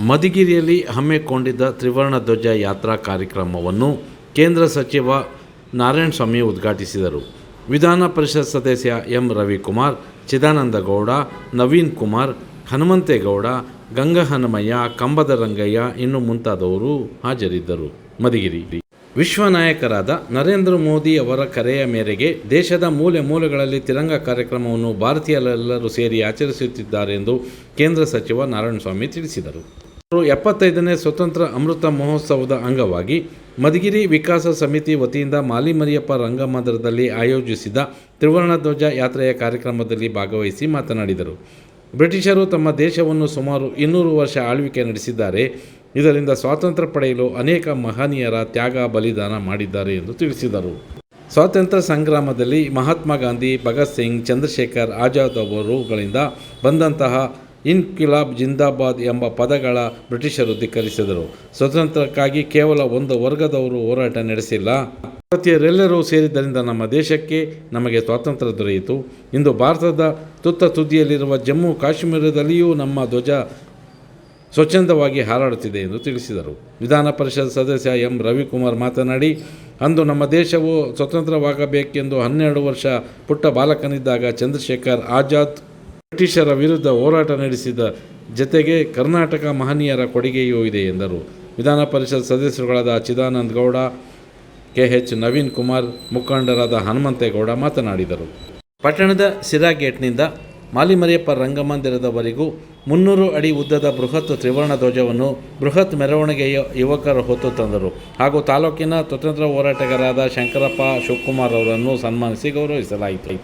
ಮಧುಗಿರಿಯಲ್ಲಿ ಹಮ್ಮಿಕೊಂಡಿದ್ದ ತ್ರಿವರ್ಣ ಧ್ವಜ ಯಾತ್ರಾ ಕಾರ್ಯಕ್ರಮವನ್ನು ಕೇಂದ್ರ ಸಚಿವ ನಾರಾಯಣಸ್ವಾಮಿ ಉದ್ಘಾಟಿಸಿದರು. ವಿಧಾನ ಪರಿಷತ್ ಸದಸ್ಯ ಎಂ ರವಿಕುಮಾರ್, ಚಿದಾನಂದಗೌಡ, ನವೀನ್ ಕುಮಾರ್, ಹನುಮಂತೇಗೌಡ, ಗಂಗಹನುಮಯ್ಯ, ಕಂಬದ ರಂಗಯ್ಯ ಇನ್ನು ಮುಂತಾದವರು ಹಾಜರಿದ್ದರು. ಮಧುಗಿರಿ ವಿಶ್ವ ನಾಯಕರಾದ ನರೇಂದ್ರ ಮೋದಿ ಅವರ ಕರೆಯ ಮೇರೆಗೆ ದೇಶದ ಮೂಲೆ ಮೂಲೆಗಳಲ್ಲಿ ತಿರಂಗ ಕಾರ್ಯಕ್ರಮವನ್ನು ಭಾರತೀಯರೆಲ್ಲರೂ ಸೇರಿ ಆಚರಿಸುತ್ತಿದ್ದಾರೆ ಎಂದು ಕೇಂದ್ರ ಸಚಿವ ನಾರಾಯಣಸ್ವಾಮಿ ತಿಳಿಸಿದರು. 75ನೇ ಸ್ವತಂತ್ರ ಅಮೃತ ಮಹೋತ್ಸವದ ಅಂಗವಾಗಿ ಮಧುಗಿರಿ ವಿಕಾಸ ಸಮಿತಿ ವತಿಯಿಂದ ಮಾಲಿಮರಿಯಪ್ಪ ರಂಗಮಂದಿರದಲ್ಲಿ ಆಯೋಜಿಸಿದ ತ್ರಿವರ್ಣ ಧ್ವಜ ಯಾತ್ರೆಯ ಕಾರ್ಯಕ್ರಮದಲ್ಲಿ ಭಾಗವಹಿಸಿ ಮಾತನಾಡಿದರು. ಬ್ರಿಟಿಷರು ತಮ್ಮ ದೇಶವನ್ನು ಸುಮಾರು 200 ವರ್ಷ ಆಳ್ವಿಕೆ ನಡೆಸಿದ್ದಾರೆ. ಇದರಿಂದ ಸ್ವಾತಂತ್ರ್ಯ ಪಡೆಯಲು ಅನೇಕ ಮಹನೀಯರ ತ್ಯಾಗ ಬಲಿದಾನ ಮಾಡಿದ್ದಾರೆ ಎಂದು ತಿಳಿಸಿದರು. ಸ್ವಾತಂತ್ರ್ಯ ಸಂಗ್ರಾಮದಲ್ಲಿ ಮಹಾತ್ಮ ಗಾಂಧಿ, ಭಗತ್ ಸಿಂಗ್, ಚಂದ್ರಶೇಖರ್ ಆಜಾದ್ ಅವರುಗಳಿಂದ ಬಂದಂತಹ ಇನ್ಕಿಲಾಬ್ ಜಿಂದಾಬಾದ್ ಎಂಬ ಪದಗಳ ಬ್ರಿಟಿಷರು ಧಿಕ್ಕರಿಸಿದರು. ಸ್ವಾತಂತ್ರ್ಯಕ್ಕಾಗಿ ಕೇವಲ ಒಂದು ವರ್ಗದವರು ಹೋರಾಟ ನಡೆಸಿಲ್ಲ, ಭಾರತೀಯರೆಲ್ಲರೂ ಸೇರಿದ್ದರಿಂದ ನಮ್ಮ ದೇಶಕ್ಕೆ ನಮಗೆ ಸ್ವಾತಂತ್ರ್ಯ ದೊರೆಯಿತು. ಇಂದು ಭಾರತದ ತುತ್ತ ತುದಿಯಲ್ಲಿರುವ ಜಮ್ಮು ಕಾಶ್ಮೀರದಲ್ಲಿಯೂ ನಮ್ಮ ಧ್ವಜ ಸ್ವಚ್ಛಂದವಾಗಿ ಹಾರಾಡುತ್ತಿದೆ ಎಂದು ತಿಳಿಸಿದರು. ವಿಧಾನ ಪರಿಷತ್ ಸದಸ್ಯ ಎಂ ರವಿಕುಮಾರ್ ಮಾತನಾಡಿ, ಅಂದು ನಮ್ಮ ದೇಶವು ಸ್ವತಂತ್ರವಾಗಬೇಕೆಂದು 12 ವರ್ಷ ಪುಟ್ಟ ಬಾಲಕನಿದ್ದಾಗ ಚಂದ್ರಶೇಖರ್ ಆಜಾದ್ ಬ್ರಿಟಿಷರ ವಿರುದ್ಧ ಹೋರಾಟ ನಡೆಸಿದ ಜತೆಗೆ ಕರ್ನಾಟಕ ಮಹನೀಯರ ಕೊಡುಗೆಯೂ ಇದೆ ಎಂದರು. ವಿಧಾನ ಪರಿಷತ್ ಸದಸ್ಯರುಗಳಾದ ಚಿದಾನಂದಗೌಡ, ಕೆಎಚ್ ನವೀನ್ ಕುಮಾರ್, ಮುಖಂಡರಾದ ಹನುಮಂತೇಗೌಡ ಮಾತನಾಡಿದರು. ಪಟ್ಟಣದ ಸಿರಾ ಗೇಟ್ನಿಂದ ಮಾಲಿಮರಿಯಪ್ಪ ರಂಗಮಂದಿರದವರೆಗೂ 300 ಅಡಿ ಉದ್ದದ ಬೃಹತ್ ತ್ರಿವರ್ಣ ಧ್ವಜವನ್ನು ಬೃಹತ್ ಮೆರವಣಿಗೆಯ ಯುವಕರು ಹೊತ್ತು ತಂದರು ಹಾಗೂ ತಾಲೂಕಿನ ಸ್ವತಂತ್ರ ಹೋರಾಟಗಾರರಾದ ಶಂಕರಪ್ಪ, ಶಿವಕುಮಾರ್ ಅವರನ್ನು ಸನ್ಮಾನಿಸಿ ಗೌರವಿಸಲಾಯಿತು.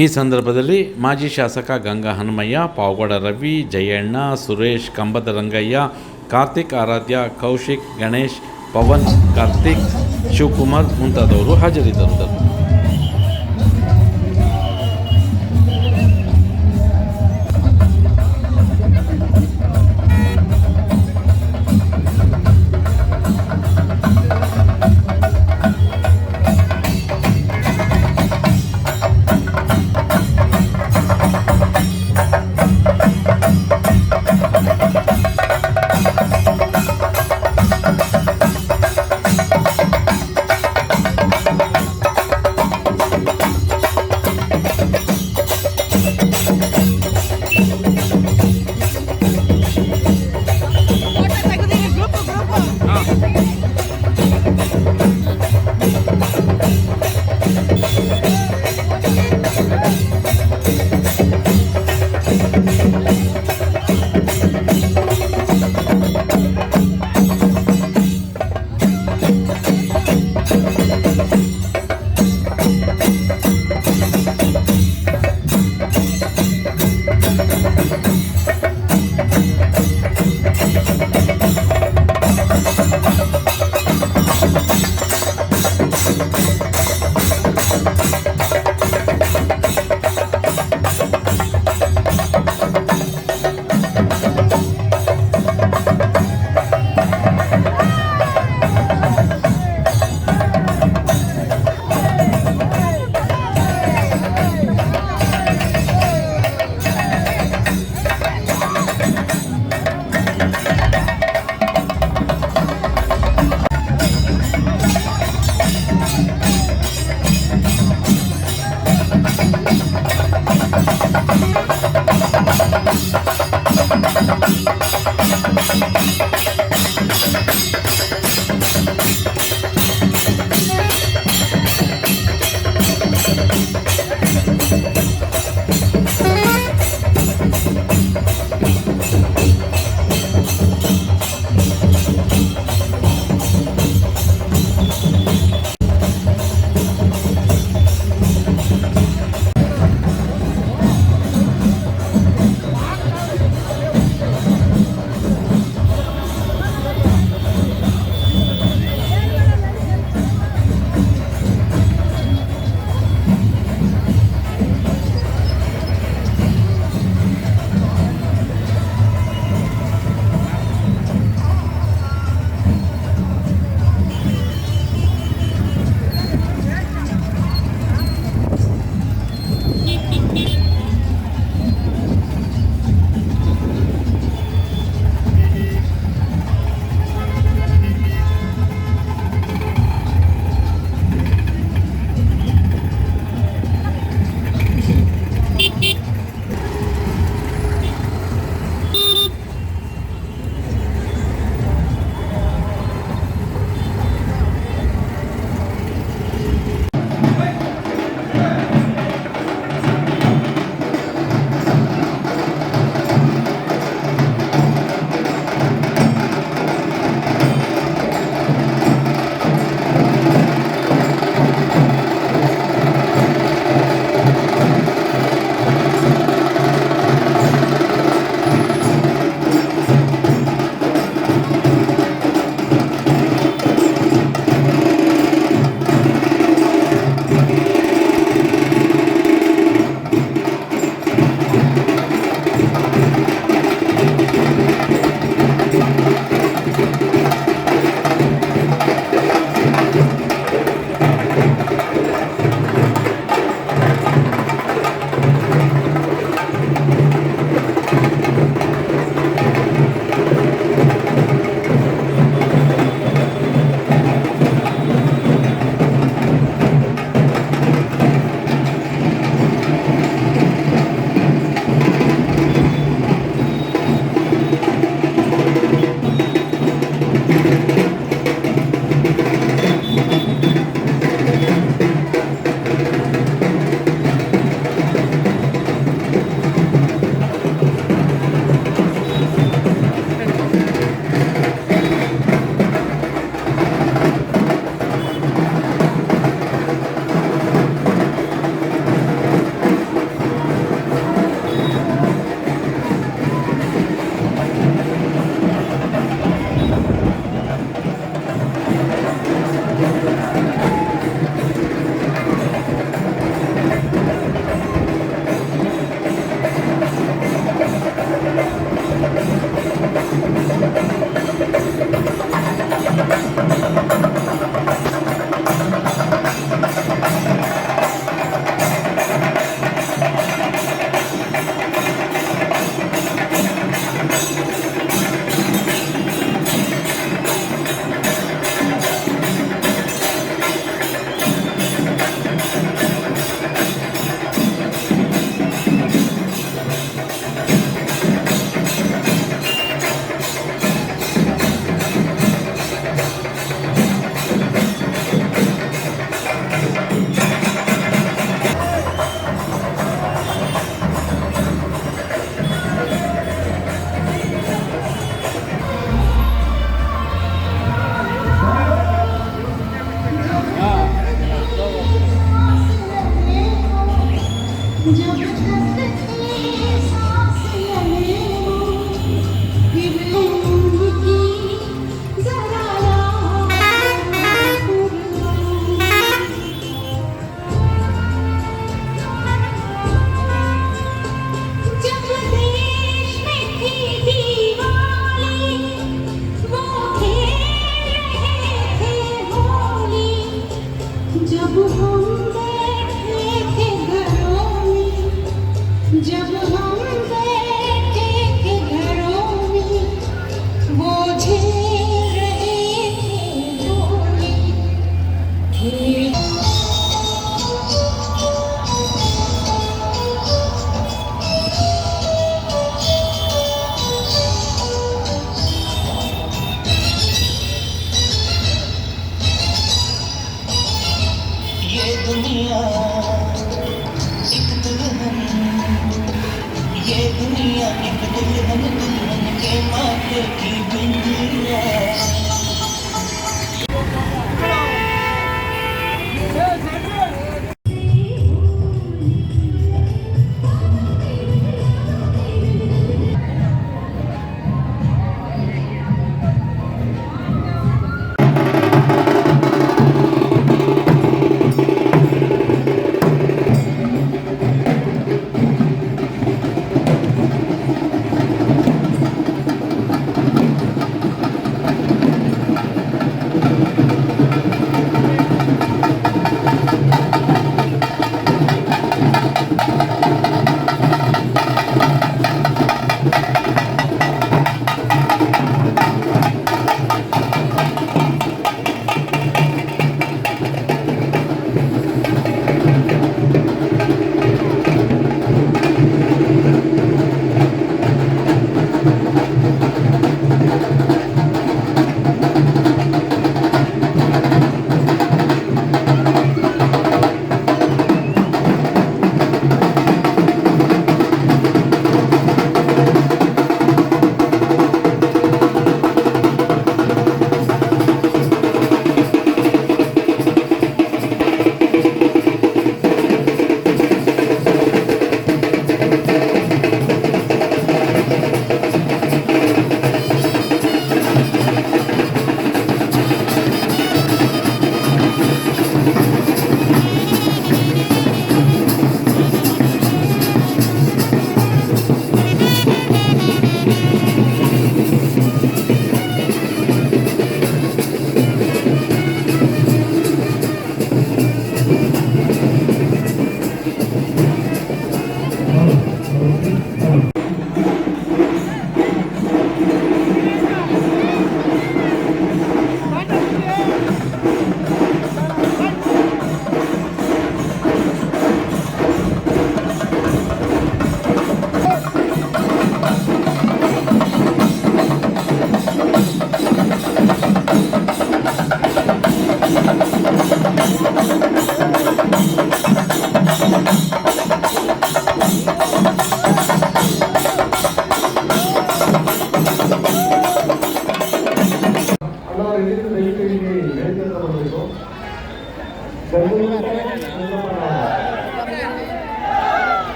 ಈ ಸಂದರ್ಭದಲ್ಲಿ ಮಾಜಿ ಶಾಸಕ ಗಂಗಹನುಮಯ್ಯ, ಪಾವಗಡ ರವಿ, ಜಯಣ್ಣ, ಸುರೇಶ್, ಕಂಬದ ರಂಗಯ್ಯ, ಕಾರ್ತಿಕ್ ಆರಾಧ್ಯ, ಕೌಶಿಕ್, ಗಣೇಶ್, ಪವನ್, ಕಾರ್ತಿಕ್, ಶಿವಕುಮಾರ್ ಮುಂತಾದವರು ಹಾಜರಿದ್ದರು.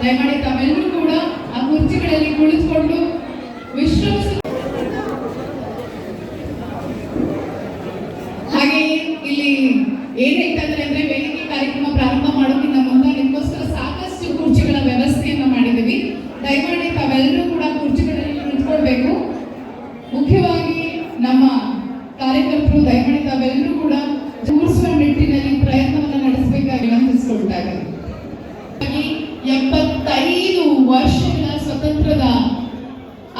ದಯಮಾಡಿ ತಾವೆಲ್ಲರೂ ಕೂಡ ಆ ಕುರ್ಚಿಗಳಲ್ಲಿ ಕುಳಿತುಕೊಂಡು ವಿಶ್ರಮಿಸ. ಹಾಗೆ ಇಲ್ಲಿ ಏನ್ ಹೇಳ್ತಾ ಇದ್ದಾರೆ ಅಂದ್ರೆ ವೇದಿಕೆ ಕಾರ್ಯಕ್ರಮ ಪ್ರಾರಂಭ ಮಾಡೋಕ್ಕಿಂತ ಮುಂದೆ ನಿಮಗೋಸ್ಕರ ಸಾಕಷ್ಟು ಕುರ್ಚಿಗಳ ವ್ಯವಸ್ಥೆಯನ್ನ ಮಾಡಿದ್ದೀವಿ. ದಯಮಾಡಿ ತಾವೆಲ್ಲರೂ ಕೂಡ ಕುರ್ಚಿಗಳಲ್ಲಿ ಕುಳಿತುಕೊಳ್ಬೇಕು. ಮುಖ್ಯವಾಗಿ ನಮ್ಮ ಕಾರ್ಯಕರ್ತರು ದಯಮಾಡಿ ತಾವೆಲ್ಲರೂ ಕೂಡ ಕೂರಿಸುವ ನಿಟ್ಟಿನಲ್ಲಿ ಪ್ರಯತ್ನವನ್ನು ನಡೆಸಬೇಕಾಗಿ ವಿನಂತಿಸಿಕೊಳ್ತಾ ಇದ್ದಾರೆ. 75 ವರ್ಷಗಳ ಸ್ವತಂತ್ರದ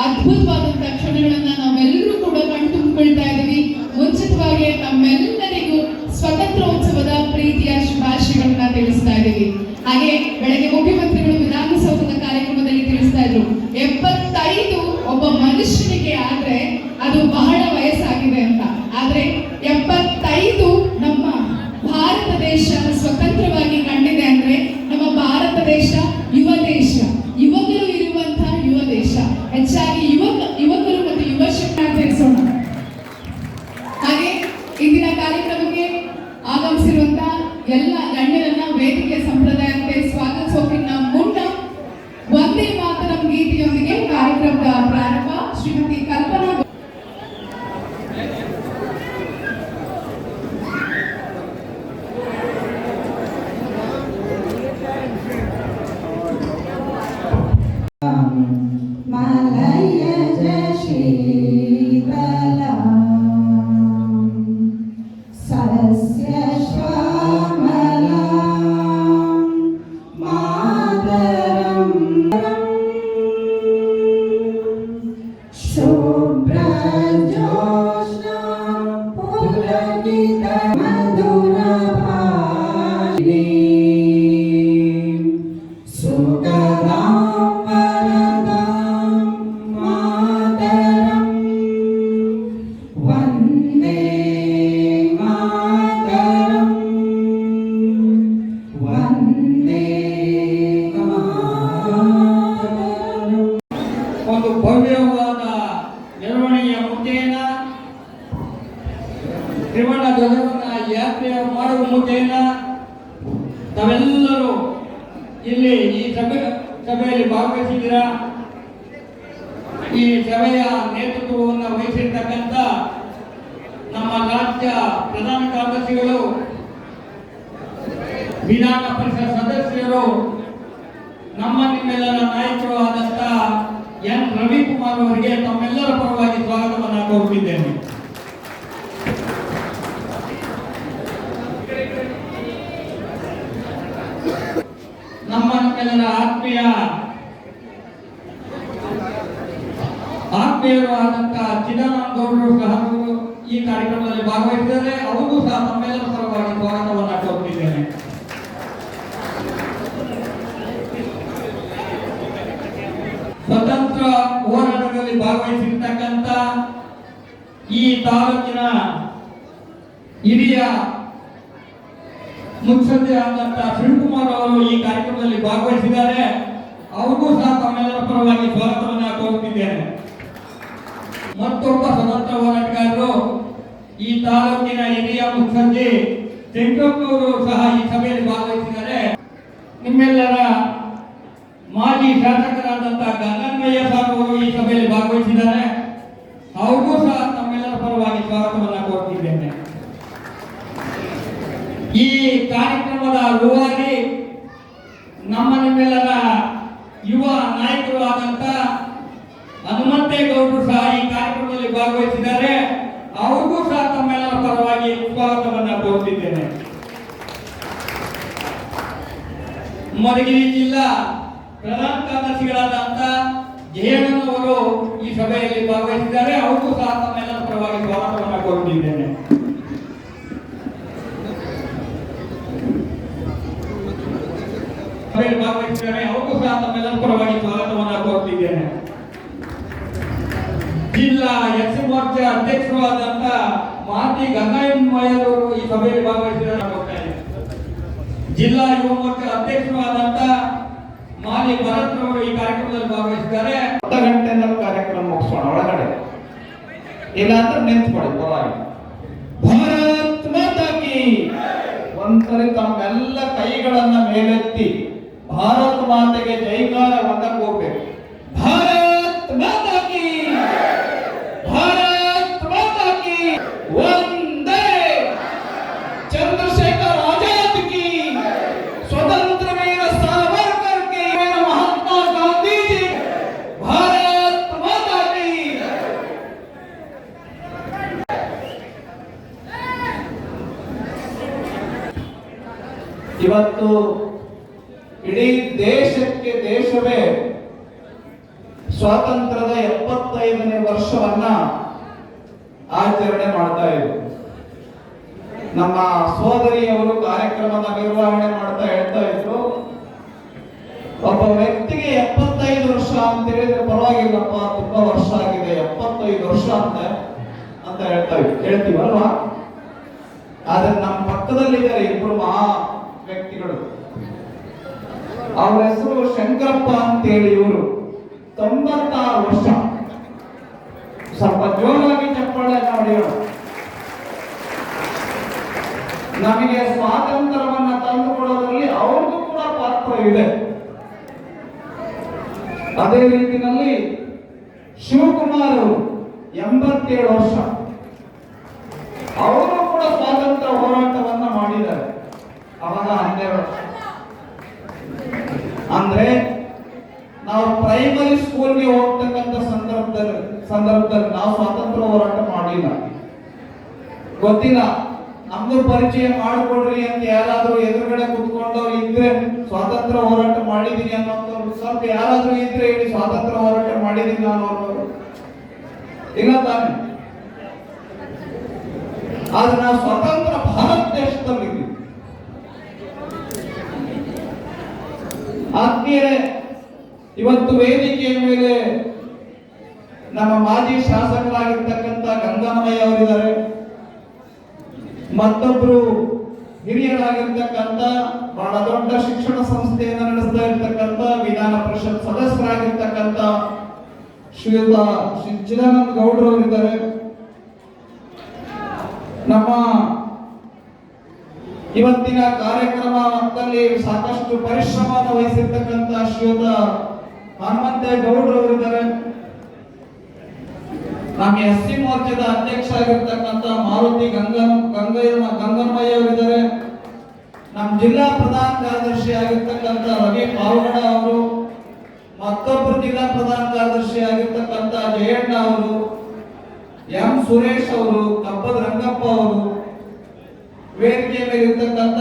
ಅದ್ಭುತವಾದಂತಹ ಕ್ಷಣಗಳನ್ನ ನಾವೆಲ್ಲರೂ ಕೂಡ ಕಣ್ತುಂಬಿಕೊಳ್ತಾ ಇದ್ದೀವಿ. ಮುಂಚಿತವಾಗಿ ತಮ್ಮೆಲ್ಲರಿಗೂ ಸ್ವತಂತ್ರೋತ್ಸವದ ಪ್ರೀತಿಯ ಶುಭಾಶಯಗಳನ್ನ ತಿಳಿಸ್ತಾ ಇದ್ದೀವಿ. ಹಾಗೆ ಬೆಳಗ್ಗೆ ಮುಖ್ಯಮಂತ್ರಿಗಳು ವಿಧಾನಸೌಧದ ಕಾರ್ಯಕ್ರಮದಲ್ಲಿ ತಿಳಿಸ್ತಾ ಇದ್ರು, 75 ಒಬ್ಬ ಮನುಷ್ಯನಿಗೆ ಆದ್ರೆ ಅದು ಬಹಳ ವಯಸ್ಸಾಗಿ मलयज शीतलाम् सस्य श्यामलाम् मातरम् शुभ्रजोत्स्नां पुलकितमधुरभाषिणीं सुगदां वरदां मातरं वन्दे मातरं वन्दे मातरम्। ಒಂದು ಭವ್ಯವಾದ ಮೆರವಣಿಗೆಯ ಮುಖೇನ ತ್ರಿವರ್ಣ ಧ್ವಜವನ್ನ ಯಾತ್ರೆ ಮಾಡುವ ಮುಖೇನ ತಾವೆಲ್ಲರೂ ಇಲ್ಲಿ ಈ ಸಭೆಯಲ್ಲಿ ಭಾಗವಹಿಸಿದ್ದೀರಾ. ಈ ಸಭೆಯ ನೇತೃತ್ವವನ್ನು ವಹಿಸಿರ್ತಕ್ಕಂಥ ನಮ್ಮ ರಾಜ್ಯ ಪ್ರಧಾನ ಕಾರ್ಯದರ್ಶಿಗಳು, ವಿಧಾನ ಪರಿಷತ್ ಸದಸ್ಯರು, ನಮ್ಮ ನಿಮ್ಮೆಲ್ಲರ ನಾಯಕರು ಆದಂತ ಎನ್ ರವಿಕುಮಾರ್ ಅವರಿಗೆ ತಮ್ಮೆಲ್ಲರ ಪರವಾಗಿ ಸ್ವಾಗತವನ್ನು ಕೋರುತ್ತಿದ್ದೇನೆ. ನಮ್ಮ ನಿಮ್ಮೆಲ್ಲರ ಆತ್ಮೀಯರು ಆದಂತ ಚಿದಾನಂದ ಗೌಡರು ಸಹ ಈ ಕಾರ್ಯಕ್ರಮದಲ್ಲಿ ಭಾಗವಹಿಸಿದ್ದಾರೆ. ಅವರಿಗೂ ಸಹ ತಮ್ಮೆಲ್ಲರ ಪರವಾಗಿ ಸ್ವಾಗತವನ್ನು ಕೋರುತ್ತಿದ್ದೇನೆ. ಸ್ವತಂತ್ರ ಹೋರಾಟದಲ್ಲಿ ಭಾಗವಹಿಸಿರ್ತಕ್ಕಂಥ ಈ ತಾಲೂಕಿನ ಹಿರಿಯ ಮುಖ್ಯಮಂತ್ರಿ ಆದಂತ ಶಿವಕುಮಾರ್ ಅವರು ಈ ಕಾರ್ಯಕ್ರಮದಲ್ಲಿ ಭಾಗವಹಿಸಿದ್ದಾರೆ. ಅವ್ರಿಗೂ ಸಹ ತಮ್ಮೆಲ್ಲರ ಪರವಾಗಿ ಸ್ವಾಗತವನ್ನು ಕೋರುತ್ತಿದ್ದೇನೆ. ಮತ್ತೊಬ್ಬ ಸ್ವತಂತ್ರ ಹೋರಾಟಗಾರರು, ಈ ತಾಲೂಕಿನ ಹಿರಿಯ ಮುಖ್ಯಮಂತ್ರಿ ಶಂಕರಪ್ಪನವರು ಸಹ ಈ ಸಭೆಯಲ್ಲಿ ಭಾಗವಹಿಸಿದ್ದಾರೆ. ನಿಮ್ಮೆಲ್ಲರ ಮಾಜಿ ಶಾಸಕರಾದಂತಹ ಗಂಗಣ್ಣಯ್ಯ ಸಾಹೇಬರು ಈ ಸಭೆಯಲ್ಲಿ ಭಾಗವಹಿಸಿದ್ದಾರೆ. ಅವ್ರಿಗೂ ಸಹ ತಮ್ಮೆಲ್ಲರ ಪರವಾಗಿ ಸ್ವಾಗತವನ್ನು ಕೋರುತ್ತಿದ್ದೇನೆ. ಈ ಕಾರ್ಯಕ್ರಮದ ರೂವಾರಿ ನಮ್ಮ ನಿಮ್ಮೆಲ್ಲರ ಯುವ ನಾಯಕರು ಆದಂತ ಹನುಮಂತೇಗೌಡರು ಸಹ ಈ ಕಾರ್ಯಕ್ರಮದಲ್ಲಿ ಭಾಗವಹಿಸಿದ್ದಾರೆ. ಅವ್ರಿಗೂ ಸಹ ತಮ್ಮೆಲ್ಲರ ಪರವಾಗಿ ಸ್ವಾಗತವನ್ನು ಕೋರುತ್ತಿದ್ದೇನೆ. ಮಧುಗಿರಿ ಜಿಲ್ಲಾ ಪ್ರಧಾನ ಕಾರ್ಯದರ್ಶಿಗಳಾದಂತ ಜಯಣ್ಣನವರು ಈ ಸಭೆಯಲ್ಲಿ ಭಾಗವಹಿಸಿದ್ದಾರೆ. ಅವ್ರಿಗೂ ಸಹ ತಮ್ಮೆಲ್ಲರ ಪರವಾಗಿ ಸ್ವಾಗತವನ್ನು ಕೋರುತ್ತಿದ್ದೇನೆ. ಸಭೆಯಲ್ಲಿ ಭಾಗವಹಿಸಿದ್ದಾರೆ. ಅವ್ರಿಗೂ ಸಹ ತಮ್ಮೆಲ್ಲರ ಪರವಾಗಿ ಸ್ವಾಗತವನ್ನು ಕೋರುತ್ತಿದ್ದೇನೆ. ಜಿಲ್ಲಾ ಎಸ್ ಮೋರ್ಚಾ ಅಧ್ಯಕ್ಷರು ಆದಂತ ಮಾತಿ ಗಂಗಾಯಮ್ಮಯ್ಯವರು ಈ ಸಭೆಯಲ್ಲಿ ಭಾಗವಹಿಸಿದ್ದಾರೆ. ಜಿಲ್ಲಾ ಯುವ ಮೋರ್ಚಾ ಅಧ್ಯಕ್ಷರು ಆದಂತ ಮಾಲಿ ಭರತ್ ಅವರು ಈ ಕಾರ್ಯಕ್ರಮದಲ್ಲಿ ಭಾಗವಹಿಸಿದ್ದಾರೆ. ಅರ್ಧ ಗಂಟೆನಲ್ಲಿ ಕಾರ್ಯಕ್ರಮ ಮುಗಿಸೋಣ ಒಳಗಡೆ, ಇಲ್ಲಾಂದ್ರೆ ನಿಂತ್ಕೊಳ್ಳಿ ಪರವಾಗಿ. ಭಾರತ್ ಮಾತಾ ಕಿ. ಒಂದ್ಸರಿ ತಮ್ಮೆಲ್ಲ ಕೈಗಳನ್ನ ಮೇಲೆತ್ತಿ ಭಾರತ್ ಮಾತೆಗೆ ಜೈಕಾರವನ್ನ ಕೂಗಬೇಕು. ಭಾರತ್ ಮಾತಾ ಕಿ, ಭಾರತ್ ಮಾತಾ ಕಿ, ವಂದೇ ಚಂದ್ರಶೇಖರ್ ಆಜಾದ್ ಕಿ, ಸ್ವತಂತ್ರ ವೀರ ಸಾವರ್ಕರ್ ಕಿ, ಮಹಾತ್ಮ ಗಾಂಧೀಜಿ, ಭಾರತ್ ಮಾತಾ ಕಿ. ಇವತ್ತು ಇಡೀ ದೇಶವೇ ಸ್ವಾತಂತ್ರ್ಯದ 75ನೇ ವರ್ಷವನ್ನ ಆಚರಣೆ ಮಾಡ್ತಾ ಇದೆ. ನಮ್ಮ ಸೋದರಿಯವರು ಕಾರ್ಯಕ್ರಮದ ನಿರ್ವಹಣೆ ಮಾಡ್ತಾ ಹೇಳ್ತಾ ಇದ್ರು, ಒಬ್ಬ ವ್ಯಕ್ತಿಗೆ 75 ವರ್ಷ ಅಂತ ಹೇಳಿದ್ರೆ ಪರವಾಗಿಲ್ಲಪ್ಪ, ತುಂಬಾ ವರ್ಷ ಆಗಿದೆ, 75 ವರ್ಷ ಅಂತ ಹೇಳ್ತೀವಲ್ವಾ. ಆದ್ರೆ ನಮ್ಮ ಪಕ್ಕದಲ್ಲಿದ್ದಾರೆ ಇಬ್ಬರು ಮಹಾ ವ್ಯಕ್ತಿಗಳು. ಅವರ ಹೆಸರು ಶಂಕರಪ್ಪ ಅಂತೇಳಿ. ಇವರು 96 ವರ್ಷ. ಸ್ವಲ್ಪ ಜೋರಾಗಿ ಚಪ್ಪಾಳೆ ಹೊಡೆಯೋಣ. ನಮಗೆ ಸ್ವಾತಂತ್ರ್ಯವನ್ನ ತಂದುಕೊಡೋದ್ರಲ್ಲಿ ಅವ್ರಿಗೂ ಕೂಡ ಪಾತ್ರ ಇದೆ. ಅದೇ ರೀತಿಯಲ್ಲಿ ಶಿವಕುಮಾರ್ ಅವರು 87 ವರ್ಷ. ಅವರು ಕೂಡ ಸ್ವಾತಂತ್ರ್ಯ ಹೋರಾಟವನ್ನ ಮಾಡಿದ್ದಾರೆ. ಅವಾಗ 12 ಅಂದ್ರೆ ನಾವು ಪ್ರೈಮರಿ ಸ್ಕೂಲ್ಗೆ ಹೋಗ್ತಕ್ಕಂಥ ಸಂದರ್ಭದಲ್ಲಿ ನಾವು ಸ್ವಾತಂತ್ರ್ಯ ಹೋರಾಟ ಮಾಡಿಲ್ಲ, ಗೊತ್ತಿಲ್ಲ. ನಮ್ದು ಪರಿಚಯ ಮಾಡಿಕೊಡ್ರಿ ಅಂತ ಯಾರಾದ್ರೂ ಎದುರುಗಡೆ ಕುತ್ಕೊಂಡವ್ರು ಇದ್ರೆ ಸ್ವಾತಂತ್ರ್ಯ ಹೋರಾಟ ಮಾಡಿದೀನಿ ಅನ್ನೋಂಥವ್ರು ಸ್ವಲ್ಪ ಯಾರಾದ್ರೂ ಇದ್ರೆ ಹೇಳಿ ಸ್ವಾತಂತ್ರ್ಯ ಹೋರಾಟ ಮಾಡಿದೀನಿ ಅನ್ನೋರು ಇಲ್ಲ ತಾನೆ. ಆದ್ರೆ ನಾವು ಸ್ವತಂತ್ರ ಭಾರತ ದೇಶದಲ್ಲಿದ್ದೀವಿ. ಆತ್ಮೀಯರೇ, ಇವತ್ತು ವೇದಿಕೆಯ ಮೇಲೆ ನಮ್ಮ ಮಾಜಿ ಶಾಸಕರಾಗಿರ್ತಕ್ಕಂಥ ಗಂಗಮ್ಮಯ್ಯ ಅವರಿದ್ದಾರೆ, ಮತ್ತೊಬ್ರು ಹಿರಿಯರಾಗಿರ್ತಕ್ಕಂಥ ಬಹಳ ದೊಡ್ಡ ಶಿಕ್ಷಣ ಸಂಸ್ಥೆಯನ್ನು ನಡೆಸ್ತಾ ಇರ್ತಕ್ಕಂಥ ವಿಧಾನ ಪರಿಷತ್ ಸದಸ್ಯರಾಗಿರ್ತಕ್ಕಂಥ ಶ್ರೀಯುತ ಚಿದಾನಂದ ಗೌಡ್ರು ಅವರಿದ್ದಾರೆ. ನಮ್ಮ ಇವತ್ತಿನ ಕಾರ್ಯಕ್ರಮದಲ್ಲಿ ಸಾಕಷ್ಟು ಪರಿಶ್ರಮವನ್ನು ವಹಿಸಿರ್ತಕ್ಕಂಥ ಶ್ರೀಯುತ ಹನುಮಂತೇಗೌಡ್ರು ಅವರಿದ್ದಾರೆ. ನಮ್ಮ ಎಸ್ಸಿ ಮೋರ್ಚಾದ ಅಧ್ಯಕ್ಷ ಆಗಿರ್ತಕ್ಕಂಥ ಮಾರುತಿ ಗಂಗಮ್ಮಯ್ಯ ಅವರಿದ್ದಾರೆ. ನಮ್ಮ ಜಿಲ್ಲಾ ಪ್ರಧಾನ ಕಾರ್ಯದರ್ಶಿ ಆಗಿರ್ತಕ್ಕಂಥ ರವಿ ಪಾವಗಡ ಅವರು, ಮತ್ತೊಬ್ಬರು ಜಿಲ್ಲಾ ಪ್ರಧಾನ ಕಾರ್ಯದರ್ಶಿ ಆಗಿರ್ತಕ್ಕಂಥ ಜಯಣ್ಣ ಅವರು, ಎಂ ಸುರೇಶ್ ಅವರು, ಕಬ್ಬದ ರಂಗಪ್ಪ ಅವರು, ವೇದಿಕೆ ಮೇಲೆ ಇರ್ತಕ್ಕಂಥ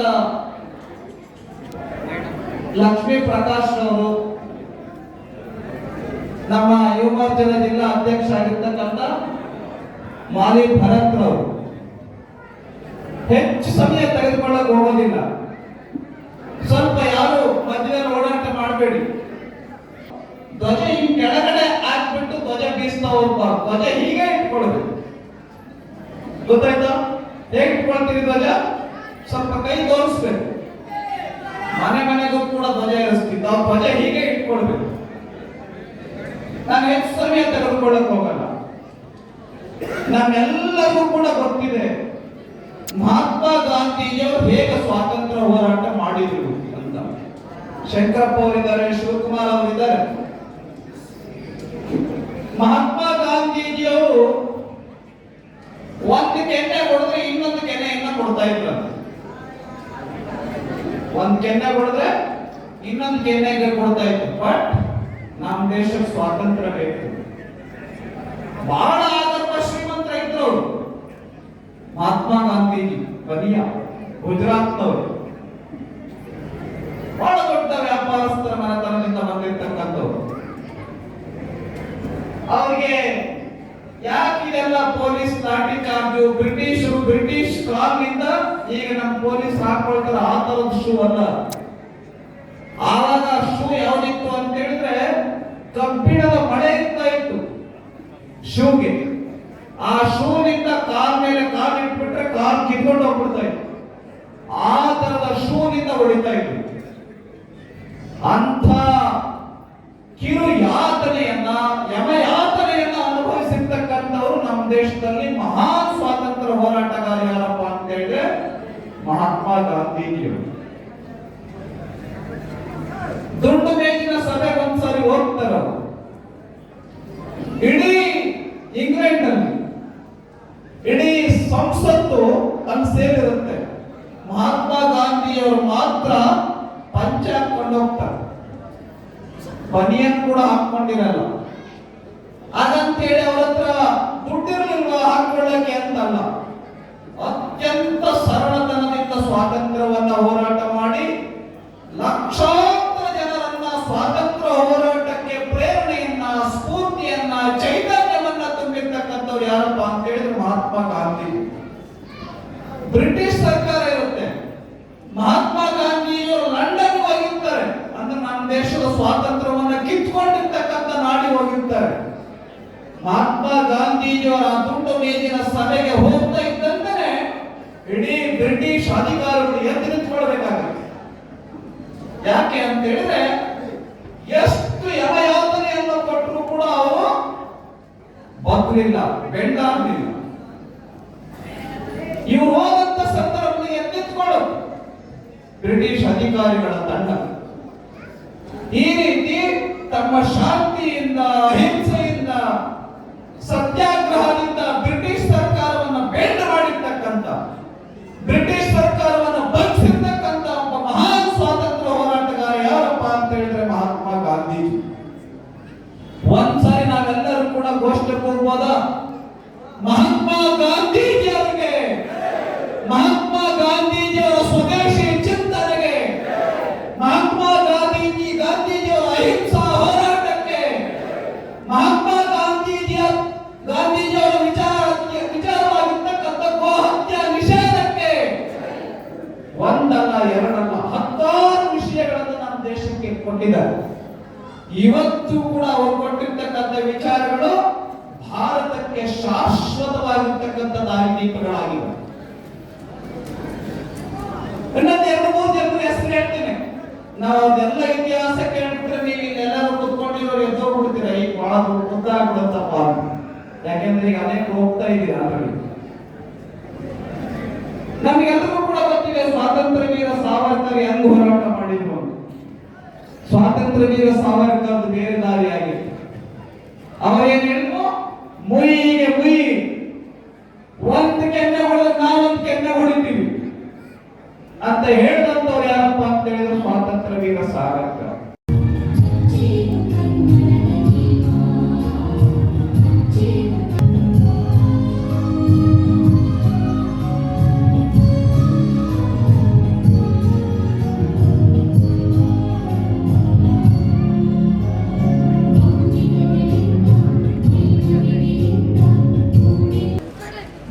ಲಕ್ಷ್ಮೀ ಪ್ರಕಾಶ್ ಅವರು, ನಮ್ಮ ಯುವ ಮೋರ್ಚಾದ ಜಿಲ್ಲಾ ಅಧ್ಯಕ್ಷ ಆಗಿರ್ತಕ್ಕಂಥ ಮಾಲಿ ಭರತ್ ಅವರು. ಹೆಚ್ಚು ಸಮಯ ತೆಗೆದುಕೊಳ್ಳಕ್ಕೆ ಹೋಗೋದಿಲ್ಲ, ಸ್ವಲ್ಪ ಯಾರು ಮಧ್ಯದಲ್ಲಿ ಓಡಾಟ ಮಾಡಬೇಡಿ. ಧ್ವಜ ಹಿಂಗ್ ಕೆಳಗಡೆ ಹಾಕ್ಬಿಟ್ಟು ಧ್ವಜ ಬೀಸ್ತಾ ಹೋಗ್ಬಾರ್ದು, ಧ್ವಜ ಹೀಗೆ ಇಟ್ಕೊಳ್ಬೇಕು. ಗೊತ್ತಾಯ್ತಾ? ಹೇಗೆ ಇಟ್ಕೊಳ್ತೀವಿ ಧ್ವಜ? ಸ್ವಲ್ಪ ಕೈ ತೋರಿಸ್ಬೇಕು. ಮನೆಗೂ ಕೂಡ ಧ್ವಜ ಇರಿಸ್ತಿದ್ದ, ಧ್ವಜ ಹೀಗೆ ಇಟ್ಕೊಳ್ಬೇಕು. ನಾನು ಹೆಚ್ಚು ಸಮಯ ತೆಗೆದುಕೊಳ್ಳಕ್ ಹೋಗಲ್ಲ. ನಮ್ಮೆಲ್ಲರಿಗೂ ಕೂಡ ಗೊತ್ತಿದೆ ಮಹಾತ್ಮ ಗಾಂಧೀಜಿಯವರು ಹೇಗೆ ಸ್ವಾತಂತ್ರ್ಯ ಹೋರಾಟ ಮಾಡಿದ್ರು ಅಂತ. ಶಂಕರಪ್ಪ ಅವರಿದ್ದಾರೆ, ಶಿವಕುಮಾರ್ ಅವರಿದ್ದಾರೆ. ಮಹಾತ್ಮ ಗಾಂಧೀಜಿಯವರು ಒಂದು ಕೆನ್ನೆ ಕೊಡಿದ್ರೆ ಇನ್ನೊಂದು ಕೆನ್ನೆಯನ್ನ ಕೊಡ್ತಾ ಇದ್ರು. ಒಂದ್ ಕೆನ್ನೆ ಕೊಡಿದ್ರೆ ಇನ್ನೊಂದು ಕೆನ್ನೆಗೆ ಕೊಡ್ತಾ ಇದ್ರು. ಬಟ್ ನಮ್ಮ ದೇಶಕ್ಕೆ ಸ್ವಾತಂತ್ರ್ಯ ಬೇಕು. ಬಹಳ ಆದರ್ಶ ಶ್ರೀಮಂತರ ಇದ್ರು ಅವರು. ಮಹಾತ್ಮ ಗಾಂಧೀಜಿ ಬಲಿಯಾ ಗುಜರಾತ್ನವರು, ಬಹಳ ದೊಡ್ಡ ವ್ಯಾಪಾರಸ್ಥರ ಮನೆತನದಿಂದ ಬಂದಿರ್ತಕ್ಕಂಥವ್ರು. ಅವರಿಗೆ ಯಾಕಿದೆಲ್ಲ ಪೊಲೀಸ್ ಲಾಠಿ ಚಾರ್ಜು? ಬ್ರಿಟಿಷ್ ಕಾಲ್ನಿಂದ ಈಗ ನಮ್ಮ ಪೊಲೀಸ್ ಹಾಕೊಳ್ತಾರೆ ಆ ತರದ ಶೂ ಅಲ್ಲ. ಆವಾಗ ಶೂ ಯಾವ್ದಿತ್ತು ಅಂತ ಹೇಳಿದ್ರೆ ಕಬ್ಬಿಣದ ಮಳೆ ಇರ್ತಾ ಇತ್ತು ಶೂಗೆ. ಆ ಶೂನಿಂದ ಕಾಲ್ ಮೇಲೆ ಕಾಲ್ ಇಟ್ಬಿಟ್ರೆ ಕಾಲ್ ಕಿತ್ಕೊಂಡು ಹೋಗ್ಬಿಡ್ತಾ ಇತ್ತು. ಆ ತರದ ಶೂನಿಂದ ಹೊಡಿತಾ ಇತ್ತು. ಅಂತ ಕಿರು ಯಾತನೆಯನ್ನ ಯಮಯಾತನೆಯನ್ನ ಅನುಭವಿಸಿರ್ತಕ್ಕಂಥವ್ರು ನಮ್ಮ ದೇಶದಲ್ಲಿ ಮಹಾನ್ ಸ್ವಾತಂತ್ರ್ಯ ಹೋರಾಟಗಾರ ಯಾರಪ್ಪ ಅಂತ ಹೇಳಿದ್ರೆ ಮಹಾತ್ಮ ಗಾಂಧೀಜಿಯವರು. ದುಂಡು ಮೇಜಿನ ಸಭೆಗೆ ಒಂದ್ಸರಿ ಹೋಗ್ತಾರ. ಇಡೀ ಇಂಗ್ಲೆಂಡ್ ನಲ್ಲಿ ಇಡೀ ಸಂಸತ್ತು ಅಲ್ಲಿ ಸೇರಿರುತ್ತೆ. ಮಹಾತ್ಮ ಗಾಂಧಿಯವರು ಮಾತ್ರ ಪಂಚ ಹಾಕೊಂಡು ಹೋಗ್ತಾರೆ, ಬನಿಯನ್ ಕೂಡ ಹಾಕೊಂಡಿರಲ್ಲ. ಹಾಗಂತೇಳಿ ಅವ್ರ ಹತ್ರ ದುಡ್ಡಿರ್ಲಿಲ್ವಾ ಹಾಕೊಳ್ಳಕ್ಕೆ ಅಂತಲ್ಲ, ಅತ್ಯಂತ ಸರಳತನದಿಂದ ಸ್ವಾತಂತ್ರ್ಯವನ್ನ ಹೋರಾಟ ಮಾಡಿ ಲಕ್ಷಾಂತರ ಜನರನ್ನ ಸ್ವಾತಂತ್ರ್ಯ ಹೋರಾಟಕ್ಕೆ ಪ್ರೇರಣೆಯನ್ನ, ಸ್ಫೂರ್ತಿಯನ್ನ, ಚೈತನ್ಯವನ್ನ ತುಂಬಿರ್ತಕ್ಕಂಥವ್ರು ಯಾರಪ್ಪ ಅಂತ ಹೇಳಿದ್ರೆ ಮಹಾತ್ಮ ಗಾಂಧಿ. ಬ್ರಿಟಿಷ್ ಸರ್ಕಾರ ಇರುತ್ತೆ, ಮಹಾತ್ಮ ಗಾಂಧಿಯವರು ಲಂಡನ್ ಹೋಗಿರ್ತಾರೆ, ಅಂದ್ರೆ ನಮ್ಮ ದೇಶದ ಸ್ವಾತಂತ್ರ್ಯವನ್ನ ಕಿತ್ಕೊಂಡಿರ್ತಕ್ಕಂಥ ನಾಡಿ ಹೋಗಿರ್ತಾರೆ. ಮಹಾತ್ಮ ಗಾಂಧೀಜಿಯವರ ದುಂಡು ಮೇಜಿನ ಸಭೆಗೆ ಹೋಗ್ತಾ ಇದ್ದಂತೆ ಇಡೀ ಬ್ರಿಟಿಷ್ ಅಧಿಕಾರಿಗಳು ಎದ್ದು ನಿಂತ್ಕೊಳ್ಬೇಕಾಗುತ್ತೆ. ಯಾಕೆ ಅಂತ ಹೇಳಿದ್ರೆ ಎಷ್ಟು ಯಮಯಾತನೆಯನ್ನು ಕೊಟ್ಟರು ಕೂಡ ಅವರು ಬಗ್ಲಿಲ್ಲ, ಬೆಂಡಾಗಲಿಲ್ಲ. ಇವರು ಹೋದಂತ ಸಂದರ್ಭದಲ್ಲಿ ಎದ್ದಿತ್ಕೊಳ್ಳೋದು ಬ್ರಿಟಿಷ್ ಅಧಿಕಾರಿಗಳ ತಂಡ. ಈ ರೀತಿ ತಮ್ಮ ಶಾಂತಿಯಿಂದ, ಅಹಿಂಸೆಯಿಂದ, ಸತ್ಯಾಗ್ರಹದಿಂದ ಬ್ರಿಟಿಷ್ ಸರ್ಕಾರವನ್ನು ಬೆಂಡ್ ಮಾಡಿರ್ತಕ್ಕಂಥ ಕೊಟ್ಟಿದ್ದಾರೆ. ಇವತ್ತು ಕೂಡ ಅವರು ಕೊಟ್ಟಿರ್ತಕ್ಕಂಥ ವಿಚಾರಗಳು ಭಾರತಕ್ಕೆ ಶಾಶ್ವತವಾಗಿರ್ತಕ್ಕಂಥ ದಾರಿದೀಪಗಳಾಗಿವೆ. ಇನ್ನೊಂದು 2-3 ಜನರ ಹೆಸರು ಹೇಳ್ತೇನೆ. ನಾವು ಅದೆಲ್ಲ ಇತಿಹಾಸ ಕೇಳಿಬಿಟ್ರೆ ನೀವು ಇಲ್ಲೆಲ್ಲರೂ ಕುತ್ಕೊಂಡಿರೋರು ಎದ್ದೋಗ್ಬಿಡ್ತೀರ. ಈಗ ಬಹಳ ಉದ್ದ ಆಗ್ಬಿಡುತ್ತಪ್ಪ, ಯಾಕೆಂದ್ರೆ ಈಗ ಅನೇಕ ಹೋಗ್ತಾ ಇದೀರ ಆಲ್ರೆಡಿ. ನಮಗೆಲ್ಲರಿಗೂ ಕೂಡ ಗೊತ್ತಿದೆ ಸ್ವಾತಂತ್ರ್ಯ ವೀರ ಸಾವರ್ಕರ್ ಹೆಂಗ್ ಹೋರಾಟ ಮಾಡಿದ್ರು. ಸ್ವಾತಂತ್ರ್ಯ ವೀರ ಸಾವರ್ಕರ್ ಬೇರೆ ದಾರಿಯಾಗಿತ್ತು. ಅವರೇನ್ ಹೇಳಿದ್ರು, ಮುಯಿಗೆ ಮುಯಿ, ಒಂದ್ ಕೆನ್ನೆ ಹೊಡೆದ್ರೆ ನಾವೊಂದ್ ಕೆನ್ನೆ ಹೊಡಿತೀವಿ ಅಂತ ಹೇಳಿದಂತವ್ರು ಯಾರಪ್ಪ ಅಂತ ಹೇಳಿದ್ರು, ಸ್ವಾತಂತ್ರ್ಯ ವೀರ ಸಾವರ್ಕರ್.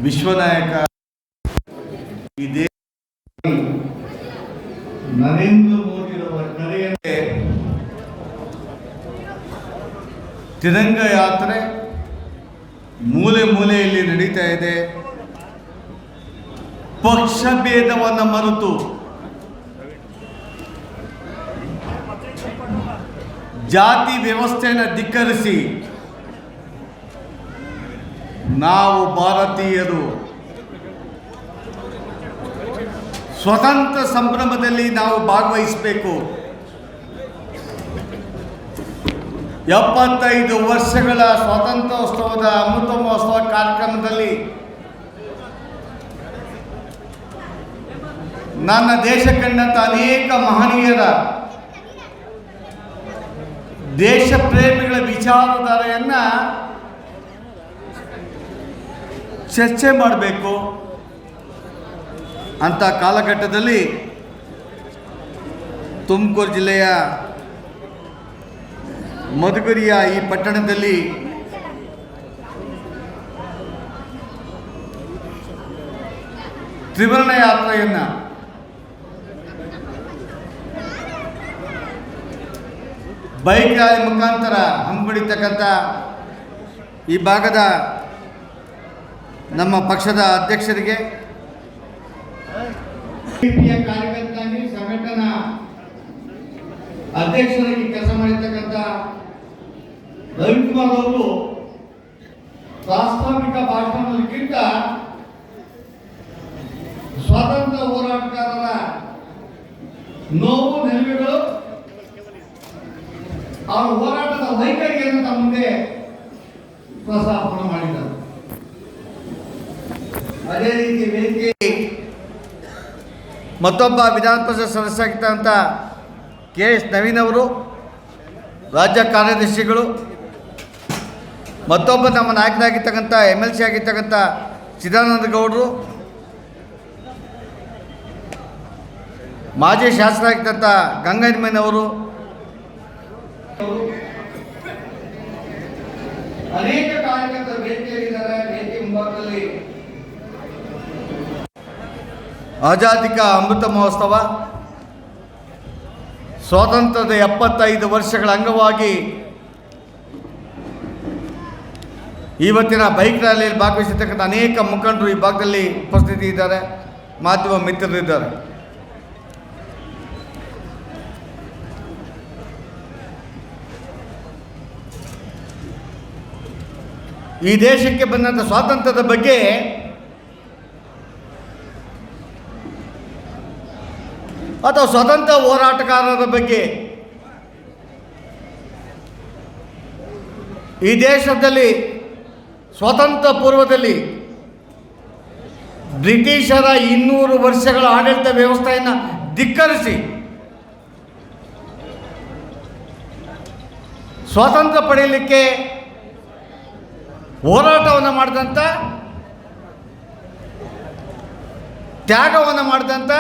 ವಿಶ್ವನಾಯಕ ಈ ನರೇಂದ್ರ ಮೋದಿರವರ ಕರೆಯಂತೆ ತಿರಂಗ ಯಾತ್ರೆ ಮೂಲೆ ಮೂಲೆಯಲ್ಲಿ ನಡೀತಾ ಇದೆ. ಪಕ್ಷ ಭೇದವನ್ನು ಮರೆತು ಜಾತಿ ವ್ಯವಸ್ಥೆಯನ್ನು ಧಿಕ್ಕರಿಸಿ ನಾವು ಭಾರತೀಯರು ಸ್ವತಂತ್ರ ಸಂಭ್ರಮದಲ್ಲಿ ನಾವು ಭಾಗವಹಿಸಬೇಕು. 75 ವರ್ಷಗಳ ಸ್ವಾತಂತ್ರ್ಯೋತ್ಸವದ ಅಮೃತ ಮಹೋತ್ಸವ ಕಾರ್ಯಕ್ರಮದಲ್ಲಿ ನನ್ನ ದೇಶ ಕಂಡಂಥ ಅನೇಕ ಮಹನೀಯರ ದೇಶ ಪ್ರೇಮಿಗಳ ವಿಚಾರಧಾರೆಯನ್ನು ಚರ್ಚೆ ಮಾಡಬೇಕು ಅಂತ ಕಾಲಘಟ್ಟದಲ್ಲಿ ತುಮಕೂರು ಜಿಲ್ಲೆಯ ಮಧುಗಿರಿಯ ಈ ಪಟ್ಟಣದಲ್ಲಿ ತ್ರಿವರ್ಣ ಯಾತ್ರೆಯನ್ನು ಬೈಕ್ ರ್ಯಾಲಿ ಮುಖಾಂತರ ಹಮ್ಮಿಕೊಂಡಿರ್ತಕ್ಕಂಥ ಈ ಭಾಗದ ನಮ್ಮ ಪಕ್ಷದ ಅಧ್ಯಕ್ಷರಿಗೆ, ಕಾರ್ಯಕರ್ತನಾಗಿ ಸಂಘಟನಾ ಅಧ್ಯಕ್ಷರಾಗಿ ಕೆಲಸ ಮಾಡಿರ್ತಕ್ಕಂಥ ರವಿಕುಮಾರ್ ಅವರು ಪ್ರಾಸ್ತಾವಿಕ ಭಾಷಣಕ್ಕಿಂತ ಸ್ವಾತಂತ್ರ್ಯ ಹೋರಾಟಗಾರರ ನೋವು ನೆಲುವುಗಳು, ಅವರ ಹೋರಾಟದ ವೈಖರಿಯನ್ನು ತಮ್ಮ ಮುಂದೆ ಪ್ರಸ್ತಾಪನೆ ಮಾಡಿದ್ದಾರೆ. ಅದೇ ರೀತಿ ವೇದಿಕೆ ಮತ್ತೊಬ್ಬ ವಿಧಾನ ಪರಿಷತ್ ಸದಸ್ಯರಾಗಿರ್ತಕ್ಕಂಥ KS ನವೀನ್ ಅವರು, ರಾಜ್ಯ ಕಾರ್ಯದರ್ಶಿಗಳು, ಮತ್ತೊಬ್ಬ ನಮ್ಮ ನಾಯಕರಾಗಿರ್ತಕ್ಕಂಥ MLC ಆಗಿರ್ತಕ್ಕಂಥ ಚಿದಾನಂದ ಗೌಡರು, ಮಾಜಿ ಶಾಸಕರಾಗಿರ್ತಕ್ಕಂಥ ಗಂಗಮ್ಮನವರು, ಅನೇಕ ಕಾರ್ಯಕರ್ತರು ವೇದಿಕೆಯಲ್ಲಿದ್ದಾರೆ. ವೇದಿಕೆ ಮುಂಭಾಗದಲ್ಲಿ ಆಜಾದಿ ಕಾ ಅಮೃತ ಮಹೋತ್ಸವ ಸ್ವಾತಂತ್ರ್ಯದ 75 ವರ್ಷಗಳ ಅಂಗವಾಗಿ ಇವತ್ತಿನ ಬೈಕ್ ರ್ಯಾಲಿಯಲ್ಲಿ ಭಾಗವಹಿಸಿರ್ತಕ್ಕಂಥ ಅನೇಕ ಮುಖಂಡರು ಈ ಭಾಗದಲ್ಲಿ ಉಪಸ್ಥಿತಿ ಇದ್ದಾರೆ, ಮಾಧ್ಯಮ ಮಿತ್ರರಿದ್ದಾರೆ. ಈ ದೇಶಕ್ಕೆ ಬಂದಂಥ ಸ್ವಾತಂತ್ರ್ಯದ ಬಗ್ಗೆ ಅಥವಾ ಸ್ವತಂತ್ರ ಹೋರಾಟಗಾರರ ಬಗ್ಗೆ ಈ ದೇಶದಲ್ಲಿ ಸ್ವಾತಂತ್ರ್ಯ ಪೂರ್ವದಲ್ಲಿ ಬ್ರಿಟಿಷರ 200 ವರ್ಷಗಳ ಆಡಳಿತ ವ್ಯವಸ್ಥೆಯನ್ನು ಧಿಕ್ಕರಿಸಿ ಸ್ವಾತಂತ್ರ್ಯ ಪಡೆಯಲಿಕ್ಕೆ ಹೋರಾಟವನ್ನು ಮಾಡಿದಂಥ, ತ್ಯಾಗವನ್ನು ಮಾಡಿದಂಥ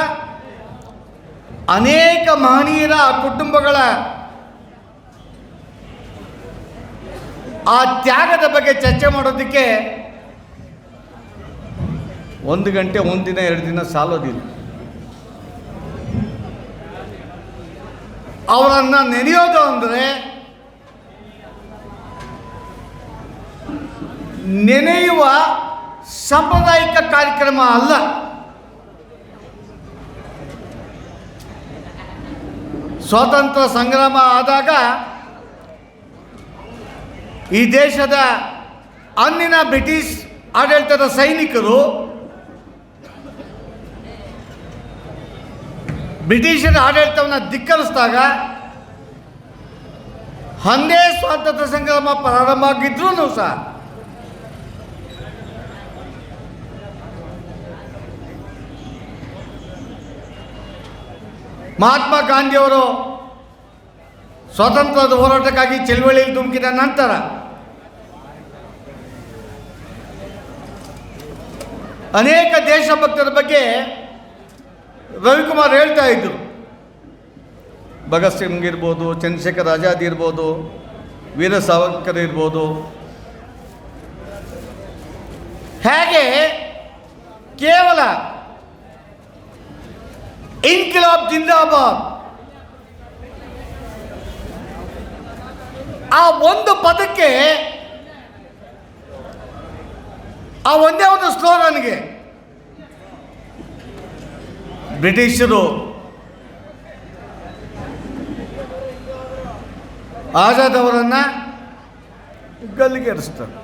ಅನೇಕ ಮಹನೀಯರ ಕುಟುಂಬಗಳ ಆ ತ್ಯಾಗದ ಬಗ್ಗೆ ಚರ್ಚೆ ಮಾಡೋದಕ್ಕೆ 1 ಗಂಟೆ, 1 ದಿನ, 2 ದಿನ ಸಾಲೋದಿಲ್ಲ. ಅವರನ್ನು ನೆನೆಯೋದು ಅಂದರೆ ನೆನೆಯುವ ಸಾಂಪ್ರದಾಯಿಕ ಕಾರ್ಯಕ್ರಮ ಅಲ್ಲ. ಸ್ವಾತಂತ್ರ್ಯ ಸಂಗ್ರಾಮ ಆದಾಗ ಈ ದೇಶದ ಅಂದಿನ ಬ್ರಿಟಿಷ್ ಆಡಳಿತದ ಸೈನಿಕರು ಬ್ರಿಟಿಷರ ಆಡಳಿತವನ್ನು ಧಿಕ್ಕರಿಸಿದಾಗ ಅಂದೇ ಸ್ವಾತಂತ್ರ್ಯ ಸಂಗ್ರಾಮ ಪ್ರಾರಂಭ ಆಗಿದ್ರೂ ಸಹ ಮಹಾತ್ಮ ಗಾಂಧಿಯವರು ಸ್ವಾತಂತ್ರ್ಯದ ಹೋರಾಟಕ್ಕಾಗಿ ಚಳವಳಿಯಲ್ಲಿ ಧುಮುಕಿದ ನಂತರ ಅನೇಕ ದೇಶಭಕ್ತರ ಬಗ್ಗೆ ರವಿಕುಮಾರ್ ಹೇಳ್ತಾ ಇದ್ದರು. ಭಗತ್ ಸಿಂಗ್ ಇರ್ಬೋದು, ಚಂದ್ರಶೇಖರ್ ಆಜಾದ್ ಇರ್ಬೋದು, ವೀರ ಸಾವರ್ಕರ್ ಇರ್ಬೋದು. ಹೇಗೆ ಕೇವಲ ಇನ್ಕಿಲಾಬ್ ಜಿಂದಾಬಾದ್ ಆ ಒಂದು ಪದಕ್ಕೆ, ಆ ಒಂದೇ ಒಂದು ಸ್ಲೋಗನ್ಗೆ ಬ್ರಿಟಿಷರು ಆಜಾದ್ ಅವರನ್ನು ಗಲ್ಲಿಗೇರಿಸ್ತಾರೆ.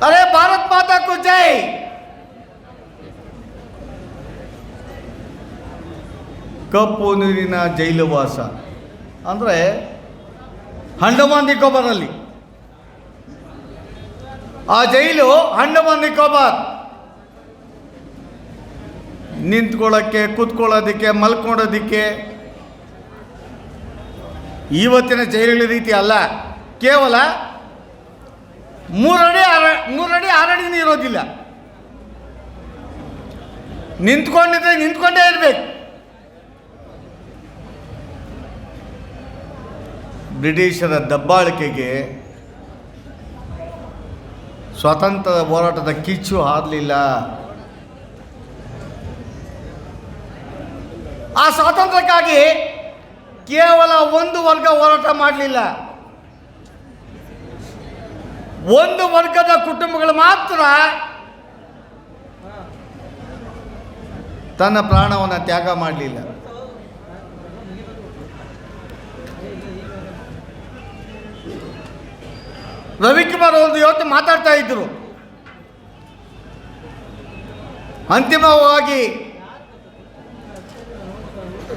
ಅರೆ ಭಾರತ್ ಮಾತಾ ಕೋ ಜೈ. ಕಪ್ಪು ನೀರಿನ ಜೈಲುವಾಸ ಅಂದರೆ ಅಂಡಮಾನ್ ನಿಕೋಬಾರಲ್ಲಿ. ಆ ಜೈಲು ಅಂಡಮಾನ್ ನಿಕೋಬಾರ್. ನಿಂತ್ಕೊಳ್ಳೋಕ್ಕೆ, ಕೂತ್ಕೊಳ್ಳೋದಕ್ಕೆ, ಮಲ್ಕೊಳ್ಳೋದಕ್ಕೆ ಇವತ್ತಿನ ಜೈಲುಗಳ ರೀತಿ ಅಲ್ಲ. ಕೇವಲ 3 ಅಡಿ 6 ಅಡಿನೂ ಇರೋದಿಲ್ಲ. ನಿಂತ್ಕೊಂಡಿದ್ರೆ ನಿಂತ್ಕೊಂಡೇ ಇರಬೇಕು. ಬ್ರಿಟಿಷರ ದಬ್ಬಾಳಿಕೆಗೆ ಸ್ವಾತಂತ್ರ್ಯ ಹೋರಾಟದ ಕಿಚ್ಚು ಹಾರಲಿಲ್ಲ. ಆ ಸ್ವಾತಂತ್ರ್ಯಕ್ಕಾಗಿ ಕೇವಲ ಒಂದು ವರ್ಗ ಹೋರಾಟ ಮಾಡಲಿಲ್ಲ. ಒಂದು ವರ್ಗದ ಕುಟುಂಬಗಳು ಮಾತ್ರ ತನ್ನ ಪ್ರಾಣವನ್ನು ತ್ಯಾಗ ಮಾಡಲಿಲ್ಲ. ರವಿಕುಮಾರ್ ಒಂದು ಇವತ್ತು ಮಾತಾಡ್ತಾ ಇದ್ದರು. ಅಂತಿಮವಾಗಿ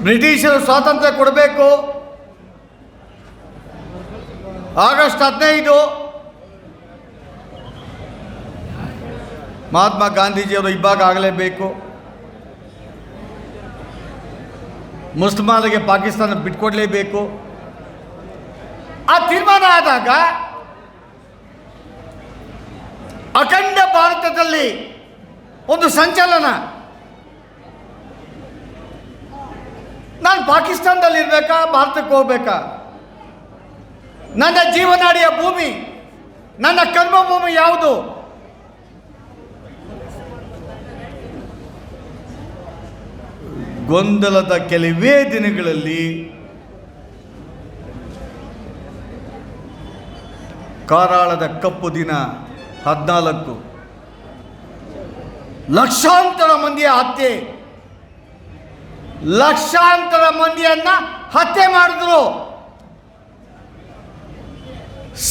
ಬ್ರಿಟಿಷರು ಸ್ವಾತಂತ್ರ್ಯ ಕೊಡಬೇಕು. ಆಗಸ್ಟ್ 15 ಮಹಾತ್ಮ ಗಾಂಧೀಜಿಯವರು ಇಬ್ಬಾಗ ಆಗಲೇಬೇಕು. ಮುಸಲ್ಮಾನರಿಗೆ ಪಾಕಿಸ್ತಾನ ಬಿಟ್ಕೊಡ್ಲೇಬೇಕು. ಆ ತೀರ್ಮಾನ ಆದಾಗ ಅಖಂಡ ಭಾರತದಲ್ಲಿ ಒಂದು ಸಂಚಲನ. ನಾನು ಪಾಕಿಸ್ತಾನದಲ್ಲಿ ಇರಬೇಕಾ, ಭಾರತಕ್ಕೆ ಹೋಗ್ಬೇಕಾ? ನನ್ನ ಜೀವನಾಡಿಯ ಭೂಮಿ, ನನ್ನ ಕರ್ಮಭೂಮಿ ಯಾವುದು? ಗೊಂದಲದ ಕೆಲವೇ ದಿನಗಳಲ್ಲಿ ಕಾರಾಳದ ಕಪ್ಪು ದಿನ 14 ಲಕ್ಷಾಂತರ ಮಂದಿಯ ಹತ್ಯೆ, ಲಕ್ಷಾಂತರ ಮಂದಿಯನ್ನ ಹತ್ಯೆ ಮಾಡಿದ್ರು.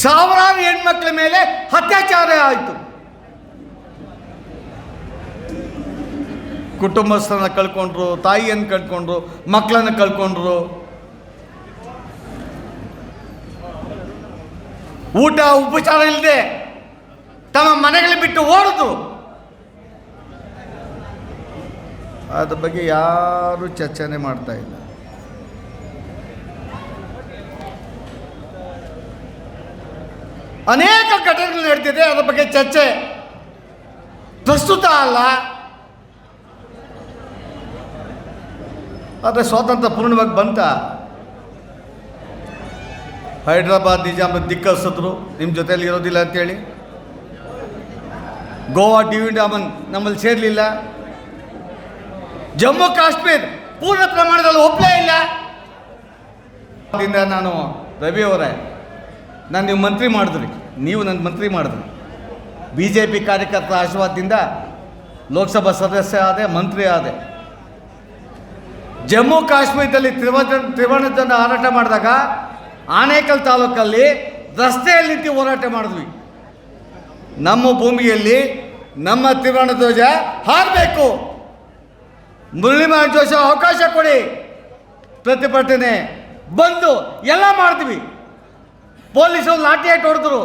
ಸಾವಿರಾರು ಹೆಣ್ಮಕ್ಳ ಮೇಲೆ ಅತ್ಯಾಚಾರ ಆಯಿತು. ಕುಟುಂಬಸ್ಥರನ್ನ ಕಳ್ಕೊಂಡ್ರು, ತಾಯಿಯನ್ನು ಕಳ್ಕೊಂಡ್ರು, ಮಕ್ಕಳನ್ನು ಕಳ್ಕೊಂಡ್ರು. ಊಟ ಉಪಚಾರ ಇಲ್ಲದೆ ತಮ್ಮ ಮನೆಗಳ ಬಿಟ್ಟು ಓಡಿದ್ರು. ಅದ್ರ ಬಗ್ಗೆ ಯಾರು ಚರ್ಚೆನೆ ಮಾಡ್ತಾ ಇಲ್ಲ. ಅನೇಕ ಘಟನೆಗಳು ನಡೆದಿದೆ, ಅದರ ಬಗ್ಗೆ ಚರ್ಚೆ ಪ್ರಸ್ತುತ ಅಲ್ಲ. ಆದರೆ ಸ್ವಾತಂತ್ರ್ಯ ಪೂರ್ಣವಾಗಿ ಬಂತ. ಹೈದ್ರಾಬಾದ್ ನಿಜಾಮ ಧಿಕ್ಕರಿಸಿದ್ರು, ನಿಮ್ಮ ಜೊತೆಯಲ್ಲಿ ಇರೋದಿಲ್ಲ ಅಂತೇಳಿ. ಗೋವಾ ಡಿ ವಿ ಡಾಮನ್ ನಮ್ಮಲ್ಲಿ ಸೇರಲಿಲ್ಲ. ಜಮ್ಮು ಕಾಶ್ಮೀರ ಪೂರ್ಣ ಪ್ರಮಾಣದಲ್ಲಿ ಒಪ್ಪಲೇ ಇಲ್ಲ. ಅದರಿಂದ ನಾನು ರವಿ ಅವರೇ, ನಾನು ನೀವು ಮಂತ್ರಿ ಮಾಡಿದ್ರಿ, ನೀವು ನನ್ನ ಮಂತ್ರಿ ಮಾಡಿದ್ರಿ, BJP ಕಾರ್ಯಕರ್ತರ ಆಶೀರ್ವಾದದಿಂದ ಲೋಕಸಭಾ ಸದಸ್ಯ ಆದೆ, ಮಂತ್ರಿ ಆದೆ. ಜಮ್ಮು ಕಾಶ್ಮೀರದಲ್ಲಿ ತ್ರಿವರ್ಣ ಹೋರಾಟ ಮಾಡಿದಾಗ ಆನೇಕಲ್ ತಾಲೂಕಲ್ಲಿ ರಸ್ತೆಯಲ್ಲಿ ನಿಂತು ಹೋರಾಟ ಮಾಡಿದ್ವಿ. ನಮ್ಮ ಭೂಮಿಯಲ್ಲಿ ನಮ್ಮ ತ್ರಿವರ್ಣ ಧ್ವಜ ಹಾರಬೇಕು, ಮುರಳೀಮೋಹನ್ ಜೋಶಿ ಅವಕಾಶ ಕೊಡಿ, ಪ್ರತಿಭಟನೆ ಬಂದು ಎಲ್ಲ ಮಾಡಿದ್ವಿ. ಪೊಲೀಸರು ಲಾಠಿ ಹಾಕಿ ಹೊಡೆದ್ರು,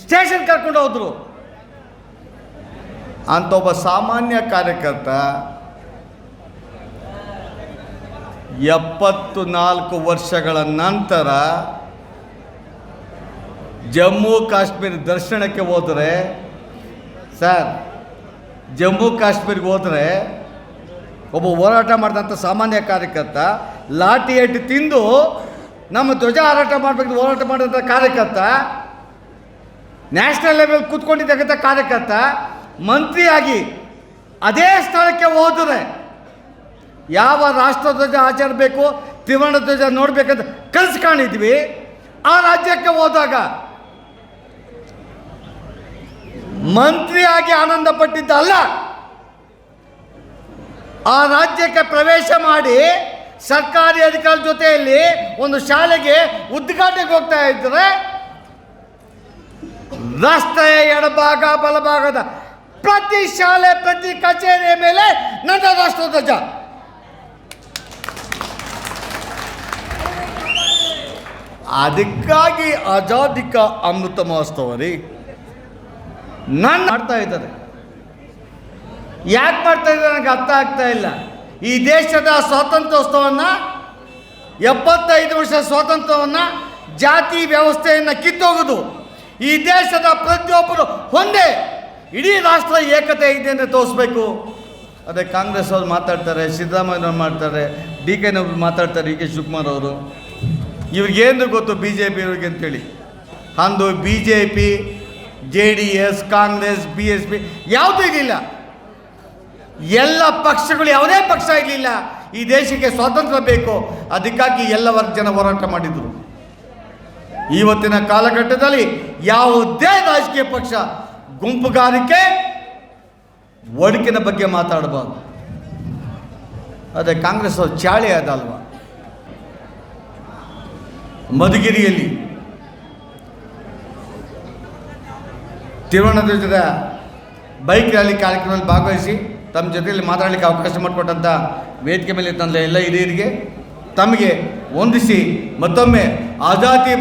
ಸ್ಟೇಷನ್ ಕರ್ಕೊಂಡು ಹೋದ್ರು. ಅಂತ ಒಬ್ಬ ಸಾಮಾನ್ಯ ಕಾರ್ಯಕರ್ತ 74 ವರ್ಷಗಳ ನಂತರ ಜಮ್ಮು ಕಾಶ್ಮೀರ ದರ್ಶನಕ್ಕೆ ಹೋದರೆ, ಸರ್, ಜಮ್ಮು ಕಾಶ್ಮೀರಿಗೆ ಹೋದರೆ ಒಬ್ಬ ಹೋರಾಟ ಮಾಡಿದಂಥ ಸಾಮಾನ್ಯ ಕಾರ್ಯಕರ್ತ ಲಾಠಿ ಏಟು ತಿಂದು ನಮ್ಮ ಧ್ವಜ ಹಾರಾಟ ಮಾಡಬೇಕು ಹೋರಾಟ ಮಾಡಿದಂಥ ಕಾರ್ಯಕರ್ತ, ನ್ಯಾಷನಲ್ ಲೆವೆಲ್ ಕೂತ್ಕೊಂಡಿದ್ದಕ್ಕಂಥ ಕಾರ್ಯಕರ್ತ ಮಂತ್ರಿಯಾಗಿ ಅದೇ ಸ್ಥಳಕ್ಕೆ ಹೋದರೆ ಯಾವ ರಾಷ್ಟ್ರಧ್ವಜ ಆಚರಿಸಬೇಕು, ತ್ರಿವರ್ಣ ಧ್ವಜ ನೋಡಬೇಕಂತ ಕನಸು ಕಾಣಿದ್ವಿ. ಆ ರಾಜ್ಯಕ್ಕೆ ಹೋದಾಗ ಮಂತ್ರಿಯಾಗಿ ಆನಂದ ಪಟ್ಟಿದ್ದಲ್ಲ, ಆ ರಾಜ್ಯಕ್ಕೆ ಪ್ರವೇಶ ಮಾಡಿ ಸರ್ಕಾರಿ ಅಧಿಕಾರಿ ಜೊತೆಯಲ್ಲಿ ಒಂದು ಶಾಲೆಗೆ ಉದ್ಘಾಟನೆಗೆ ಹೋಗ್ತಾ ಇದ್ದರೆ ರಸ್ತೆಯ ಎಡಭಾಗ ಬಲಭಾಗದ ಪ್ರತಿ ಶಾಲೆ ಪ್ರತಿ ಕಚೇರಿಯ ಮೇಲೆ ನನ್ನ ರಾಷ್ಟ್ರಧ್ವಜ. ಅದಕ್ಕಾಗಿ ಆಜಾದಿ ಕಾ ಅಮೃತ ಮಹೋತ್ಸವ ರೀ ನಾನು ಮಾಡ್ತಾ ಇದ್ದಾರೆ. ಯಾಕೆ ಮಾಡ್ತಾ ಇದ್ದಾರೆ ನನಗೆ ಅರ್ಥ ಆಗ್ತಾ ಇಲ್ಲ. ಈ ದೇಶದ ಸ್ವಾತಂತ್ರ್ಯೋತ್ಸವವನ್ನು 75 ವರ್ಷ ಸ್ವಾತಂತ್ರ್ಯವನ್ನು ಜಾತಿ ವ್ಯವಸ್ಥೆಯನ್ನು ಕಿತ್ತೋಗೋದು, ಈ ದೇಶದ ಪ್ರತಿಯೊಬ್ಬರು ಒಂದೇ, ಇಡೀ ರಾಷ್ಟ್ರ ಏಕತೆ ಇದೆ ಅಂತ ತೋರಿಸ್ಬೇಕು. ಅದೇ ಕಾಂಗ್ರೆಸ್ ಅವರು ಮಾತಾಡ್ತಾರೆ, ಸಿದ್ದರಾಮಯ್ಯನವ್ರು ಮಾಡ್ತಾರೆ, DK ನವರು ಮಾತಾಡ್ತಾರೆ, DK ಶಿವಕುಮಾರ್ ಅವರು. ಇವ್ರಿಗೇನು ಗೊತ್ತು BJP ಅವ್ರಿಗೆ ಅಂತೇಳಿ. ಅಂದು BJP, JDS, ಕಾಂಗ್ರೆಸ್, BSP ಯಾವುದೂ ಇರಲಿಲ್ಲ. ಎಲ್ಲ ಪಕ್ಷಗಳು ಯಾವುದೇ ಪಕ್ಷ ಇರಲಿಲ್ಲ. ಈ ದೇಶಕ್ಕೆ ಸ್ವಾತಂತ್ರ್ಯ ಬೇಕು, ಅದಕ್ಕಾಗಿ ಎಲ್ಲ ಜನ ಹೋರಾಟ ಮಾಡಿದರು. ಇವತ್ತಿನ ಕಾಲಘಟ್ಟದಲ್ಲಿ ಯಾವುದೇ ರಾಜಕೀಯ ಪಕ್ಷ ಗುಂಪುಗಾರಿಕೆ ಒಡಕಿನ ಬಗ್ಗೆ ಮಾತಾಡಬಾರ್ದು. ಅದೇ ಕಾಂಗ್ರೆಸ್ ಅವ್ರ ಚಾಳಿ ಅದಲ್ವಾ. ಮಧುಗಿರಿಯಲ್ಲಿ ತ್ರಿವರ್ಣ ಧ್ವಜದ ಬೈಕ್ ರ್ಯಾಲಿ ಕಾರ್ಯಕ್ರಮದಲ್ಲಿ ಭಾಗವಹಿಸಿ ತಮ್ಮ ಜೊತೆಯಲ್ಲಿ ಮಾತಾಡಲಿಕ್ಕೆ ಅವಕಾಶ ಮಾಡಿಕೊಟ್ಟಂಥ ವೇದಿಕೆ ಮೇಲೆ ತಂದ ಎಲ್ಲ ಹಿರಿಯರಿಗೆ ತಮಗೆ ವಂದಿಸಿ ಮತ್ತೊಮ್ಮೆ ಆಜಾದಿ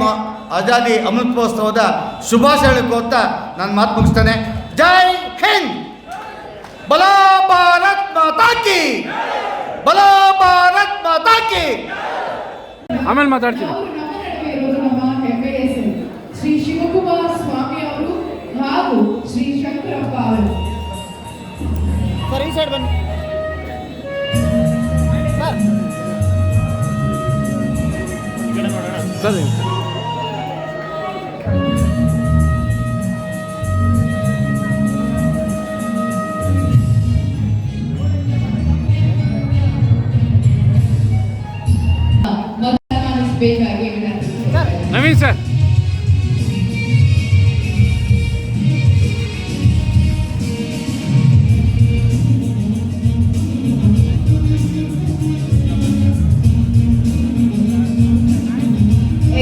ಅಮೃತ ಮಹೋತ್ಸವದ ಶುಭಾಶಯ ಕೋರ್ತಾ ನಾನು ಮಾತು ಮುಗಿಸ್ತೇನೆ. ಜೈ ಹಿಂದ್, ಬಲೋ ಭಾರತ್ ಮಾತಾ ಕಿ, ಬಲೋ ಭಾರತ್ ಮಾತಾ ಕಿ. ಆಮೇಲೆ ಮಾತಾಡ್ತೀನಿ. ಅವರು ನಮ್ಮ ನಡುವೆ ಇರೋದು ನಮ್ಮ ಹೆಮ್ಮೆಯ ಹೆಸರು ಶ್ರೀ ಶಿವಕುಮಾರ ಸ್ವಾಮಿ ಅವರು ಹಾಗೂ ಶ್ರೀ ಶಂಕರಪ್ಪ ಅವರು. ಸರ್ ಈ ಸೈಡ್ ಬನ್ನಿ ಸರ್. ಸರಿ, ಬೇಕಾಗಿ ನವೀನ್ ಸರ್.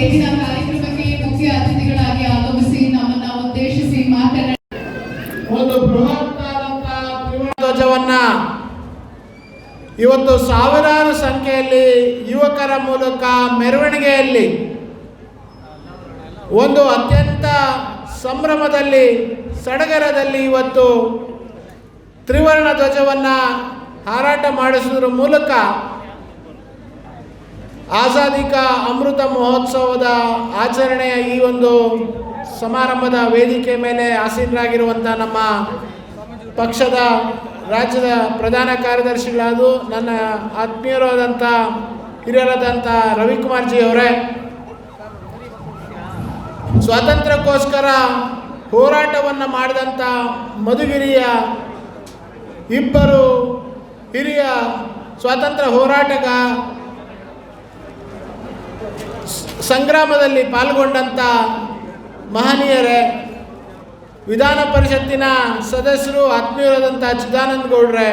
ಇಂದಿನ ಕಾರ್ಯಕ್ರಮಕ್ಕೆ ಮುಖ್ಯ ಅತಿಥಿಗಳಾಗಿ ಆಗಮಿಸಿ ನಮ್ಮನ್ನ ಉದ್ದೇಶಿಸಿ ಮಾತನಾಡಿ ಒಂದು ಬೃಹತ್ತಾದಂತಹ ತ್ರಿವರ್ಣ ಧ್ವಜವನ್ನ ಇವತ್ತು ಸಾವಿರಾರು ಸಂಖ್ಯೆಯಲ್ಲಿ ಯುವಕರ ಮೂಲಕ ಮೆರವಣಿಗೆಯಲ್ಲಿ ಒಂದು ಅತ್ಯಂತ ಸಂಭ್ರಮದಲ್ಲಿ ಸಡಗರದಲ್ಲಿ ಇವತ್ತು ತ್ರಿವರ್ಣ ಧ್ವಜವನ್ನು ಹಾರಾಟ ಮಾಡಿಸುವುದರ ಮೂಲಕ ಆಜಾದಿ ಕಾ ಅಮೃತ ಮಹೋತ್ಸವದ ಆಚರಣೆಯ ಈ ಒಂದು ಸಮಾರಂಭದ ವೇದಿಕೆ ಮೇಲೆ ಆಸೀನರಾಗಿರುವಂಥ ನಮ್ಮ ಪಕ್ಷದ ರಾಜ್ಯದ ಪ್ರಧಾನ ಕಾರ್ಯದರ್ಶಿಗಳಾದ ನನ್ನ ಆತ್ಮೀಯರಾದಂಥ ಹಿರಿಯರಾದಂಥ ರವಿಕುಮಾರ್ ಜಿ ಅವರೇ, ಸ್ವಾತಂತ್ರ್ಯಕ್ಕೋಸ್ಕರ ಹೋರಾಟವನ್ನು ಮಾಡಿದಂಥ ಮಧುಗಿರಿಯ ಇಬ್ಬರು ಹಿರಿಯ ಸ್ವಾತಂತ್ರ್ಯ ಹೋರಾಟಗ ಸಂಗ್ರಾಮದಲ್ಲಿ ಪಾಲ್ಗೊಂಡಂಥ ಮಹನೀಯರೇ, ವಿಧಾನ ಪರಿಷತ್ತಿನ ಸದಸ್ಯರು ಆತ್ಮೀಯರಾದಂಥ ಚಿದಾನಂದ ಗೌಡ್ರೆ,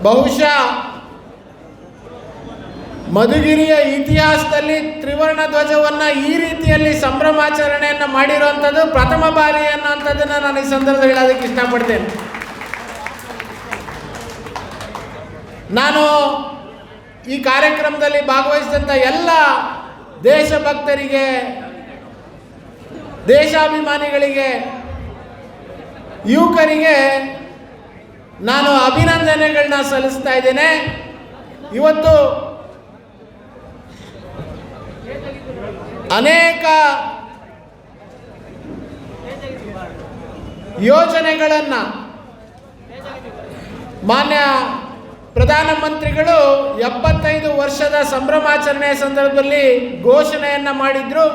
ಬಹುಶಃ ಮಧುಗಿರಿಯ ಇತಿಹಾಸದಲ್ಲಿ ತ್ರಿವರ್ಣ ಧ್ವಜವನ್ನು ಈ ರೀತಿಯಲ್ಲಿ ಸಂಭ್ರಮಾಚರಣೆಯನ್ನು ಮಾಡಿರುವಂಥದ್ದು ಪ್ರಥಮ ಬಾರಿ ಅನ್ನೋಂಥದ್ದನ್ನು ನಾನು ಈ ಸಂದರ್ಭದಲ್ಲಿ ಹೇಳೋದಕ್ಕೆ ಇಷ್ಟಪಡ್ತೇನೆ. ನಾನು ಈ ಕಾರ್ಯಕ್ರಮದಲ್ಲಿ ಭಾಗವಹಿಸಿದಂಥ ಎಲ್ಲ ದೇಶಭಕ್ತರಿಗೆ, ದೇಶಾಭಿಮಾನಿಗಳಿಗೆ, ಯುವಕರಿಗೆ ನಾನು ಅಭಿನಂದನೆಗಳನ್ನ ಸಲ್ಲಿಸ್ತಾ ಇದ್ದೇನೆ. ಇವತ್ತು ಅನೇಕ ಯೋಜನೆಗಳನ್ನು ಮಾನ್ಯ ಪ್ರಧಾನಮಂತ್ರಿಗಳು 75 ವರ್ಷದ ಸಂಭ್ರಮಾಚರಣೆಯ ಸಂದರ್ಭದಲ್ಲಿ ಘೋಷಣೆಯನ್ನು ಮಾಡಿದ್ರು.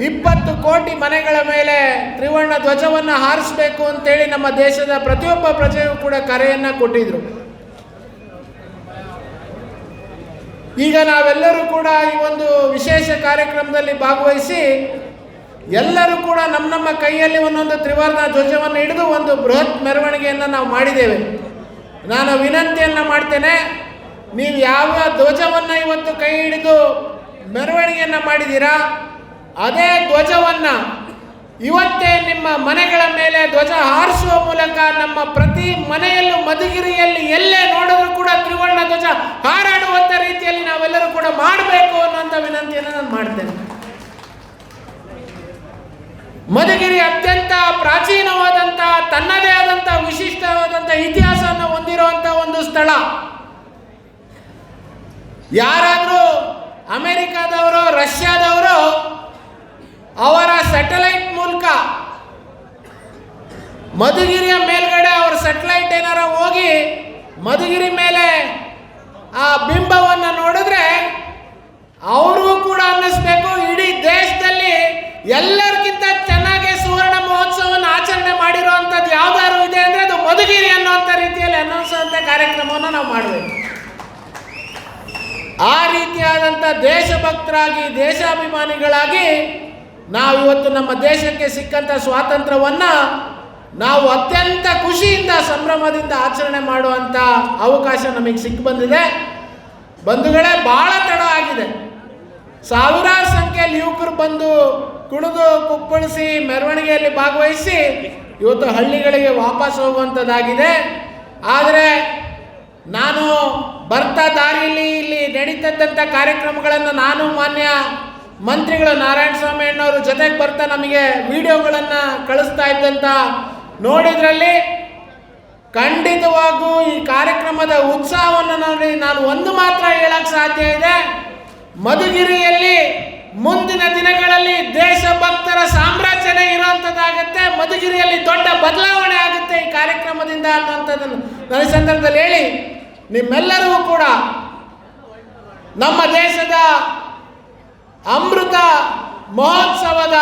20 ಕೋಟಿ ಮನೆಗಳ ಮೇಲೆ ತ್ರಿವರ್ಣ ಧ್ವಜವನ್ನು ಹಾರಿಸಬೇಕು ಅಂತೇಳಿ ನಮ್ಮ ದೇಶದ ಪ್ರತಿಯೊಬ್ಬ ಪ್ರಜೆಯೂ ಕೂಡ ಕರೆಯನ್ನು ಕೊಟ್ಟಿದ್ರು. ಈಗ ನಾವೆಲ್ಲರೂ ಕೂಡ ಈ ಒಂದು ವಿಶೇಷ ಕಾರ್ಯಕ್ರಮದಲ್ಲಿ ಭಾಗವಹಿಸಿ ಎಲ್ಲರೂ ಕೂಡ ನಮ್ಮ ಕೈಯಲ್ಲಿ ಒಂದೊಂದು ತ್ರಿವರ್ಣ ಧ್ವಜವನ್ನು ಹಿಡಿದು ಒಂದು ಬೃಹತ್ ಮೆರವಣಿಗೆಯನ್ನು ನಾವು ಮಾಡಿದ್ದೇವೆ. ನಾನು ವಿನಂತಿಯನ್ನು ಮಾಡ್ತೇನೆ, ನೀವು ಯಾವ ಧ್ವಜವನ್ನು ಇವತ್ತು ಕೈ ಹಿಡಿದು ಮೆರವಣಿಗೆಯನ್ನು ಮಾಡಿದ್ದೀರಾ, ಅದೇ ಧ್ವಜವನ್ನು ಇವತ್ತೇ ನಿಮ್ಮ ಮನೆಗಳ ಮೇಲೆ ಧ್ವಜ ಹಾರಿಸುವ ಮೂಲಕ ನಮ್ಮ ಪ್ರತಿ ಮನೆಯಲ್ಲೂ ಮಧುಗಿರಿಯಲ್ಲಿ ಎಲ್ಲೇ ನೋಡಿದ್ರು ಕೂಡ ತ್ರಿವರ್ಣ ಧ್ವಜ ಹಾರಾಡುವಂಥ ರೀತಿಯಲ್ಲಿ ನಾವೆಲ್ಲರೂ ಕೂಡ ಮಾಡಬೇಕು ಅನ್ನುವಂಥ ವಿನಂತಿಯನ್ನು ನಾನು ಮಾಡ್ತೇನೆ. ಮಧುಗಿರಿ ಅತ್ಯಂತ ಪ್ರಾಚೀನವಾದಂಥ, ತನ್ನದೇ ಆದಂಥ ವಿಶಿಷ್ಟವಾದಂಥ ಇತಿಹಾಸವನ್ನು ಹೊಂದಿರುವಂಥ ಒಂದು ಸ್ಥಳ. ಯಾರಾದರೂ ಅಮೆರಿಕಾದವರು, ರಷ್ಯಾದವರು ಅವರ ಸ್ಯಾಟಲೈಟ್ ಮೂಲಕ ಮಧುಗಿರಿಯ ಮೇಲ್ಗಡೆ ಅವರ ಸ್ಯಾಟಲೈಟ್ ಏನಾರ ಹೋಗಿ ಮಧುಗಿರಿ ಮೇಲೆ ಆ ಬಿಂಬವನ್ನು ನೋಡಿದ್ರೆ ಅವ್ರಿಗೂ ಕೂಡ ಅನ್ನಿಸ್ಬೇಕು, ಇಡೀ ದೇಶದಲ್ಲಿ ಎಲ್ಲರಿಗಿಂತ ಚೆನ್ನಾಗಿ ಸುವರ್ಣ ಮಹೋತ್ಸವವನ್ನು ಆಚರಣೆ ಮಾಡಿರುವಂಥದ್ದು ಯಾವ್ದಾದ್ರು ಇದೆ ಅಂದರೆ ಅದು ಮಧುಗಿರಿ ಅನ್ನುವಂಥ ರೀತಿಯಲ್ಲಿ ಅನ್ನಿಸುವಂಥ ಕಾರ್ಯಕ್ರಮವನ್ನು ನಾವು ಮಾಡಬೇಕು. ಆ ರೀತಿಯಾದಂಥ ದೇಶಭಕ್ತರಾಗಿ, ದೇಶಾಭಿಮಾನಿಗಳಾಗಿ ನಾವು ಇವತ್ತು ನಮ್ಮ ದೇಶಕ್ಕೆ ಸಿಕ್ಕಂಥ ಸ್ವಾತಂತ್ರ್ಯವನ್ನು ನಾವು ಅತ್ಯಂತ ಖುಷಿಯಿಂದ, ಸಂಭ್ರಮದಿಂದ ಆಚರಣೆ ಮಾಡುವಂಥ ಅವಕಾಶ ನಮಗೆ ಸಿಕ್ಕಿ ಬಂದಿದೆ. ಬಂಧುಗಳೇ, ಭಾಳ ತಡ ಆಗಿದೆ. ಸಾವಿರಾರು ಸಂಖ್ಯೆಯಲ್ಲಿ ಯುವಕರು ಬಂದು ಕುಣಿದು ಕುಪ್ಪಳಿಸಿ ಮೆರವಣಿಗೆಯಲ್ಲಿ ಭಾಗವಹಿಸಿ ಇವತ್ತು ಹಳ್ಳಿಗಳಿಗೆ ವಾಪಸ್ ಹೋಗುವಂಥದ್ದಾಗಿದೆ. ಆದರೆ ನಾನು ಬರ್ತಾ ದಾರಿಯಲ್ಲಿ ಇಲ್ಲಿ ನಡೀತಕ್ಕಂಥ ಕಾರ್ಯಕ್ರಮಗಳನ್ನು ನಾನು ಮಾನ್ಯ ಮಂತ್ರಿಗಳು ನಾರಾಯಣಸ್ವಾಮಿ ಅಣ್ಣವರು ಜೊತೆಗೆ ಬರ್ತಾ ನಮಗೆ ವಿಡಿಯೋಗಳನ್ನು ಕಳಿಸ್ತಾ ಇದ್ದಂಥ ನೋಡಿದ್ರಲ್ಲಿ ಖಂಡಿತವಾಗೂ ಈ ಕಾರ್ಯಕ್ರಮದ ಉತ್ಸಾಹವನ್ನು ನೋಡಿ ನಾನು ಒಂದು ಮಾತ್ರ ಹೇಳಕ್ಕೆ ಸಾಧ್ಯ ಇದೆ, ಮಧುಗಿರಿಯಲ್ಲಿ ಮುಂದಿನ ದಿನಗಳಲ್ಲಿ ದೇಶಭಕ್ತರ ಸಾಮ್ರಾಜ್ಯನೇ ಇರುವಂಥದ್ದಾಗುತ್ತೆ. ಮಧುಗಿರಿಯಲ್ಲಿ ದೊಡ್ಡ ಬದಲಾವಣೆ ಆಗುತ್ತೆ ಈ ಕಾರ್ಯಕ್ರಮದಿಂದ ಅನ್ನುವಂಥದ್ದನ್ನು ನನ್ನ ಸಂದರ್ಭದಲ್ಲಿ ಹೇಳಿ, ನಿಮ್ಮೆಲ್ಲರಿಗೂ ಕೂಡ ನಮ್ಮ ದೇಶದ ಅಮೃತ ಮಹೋತ್ಸವದ,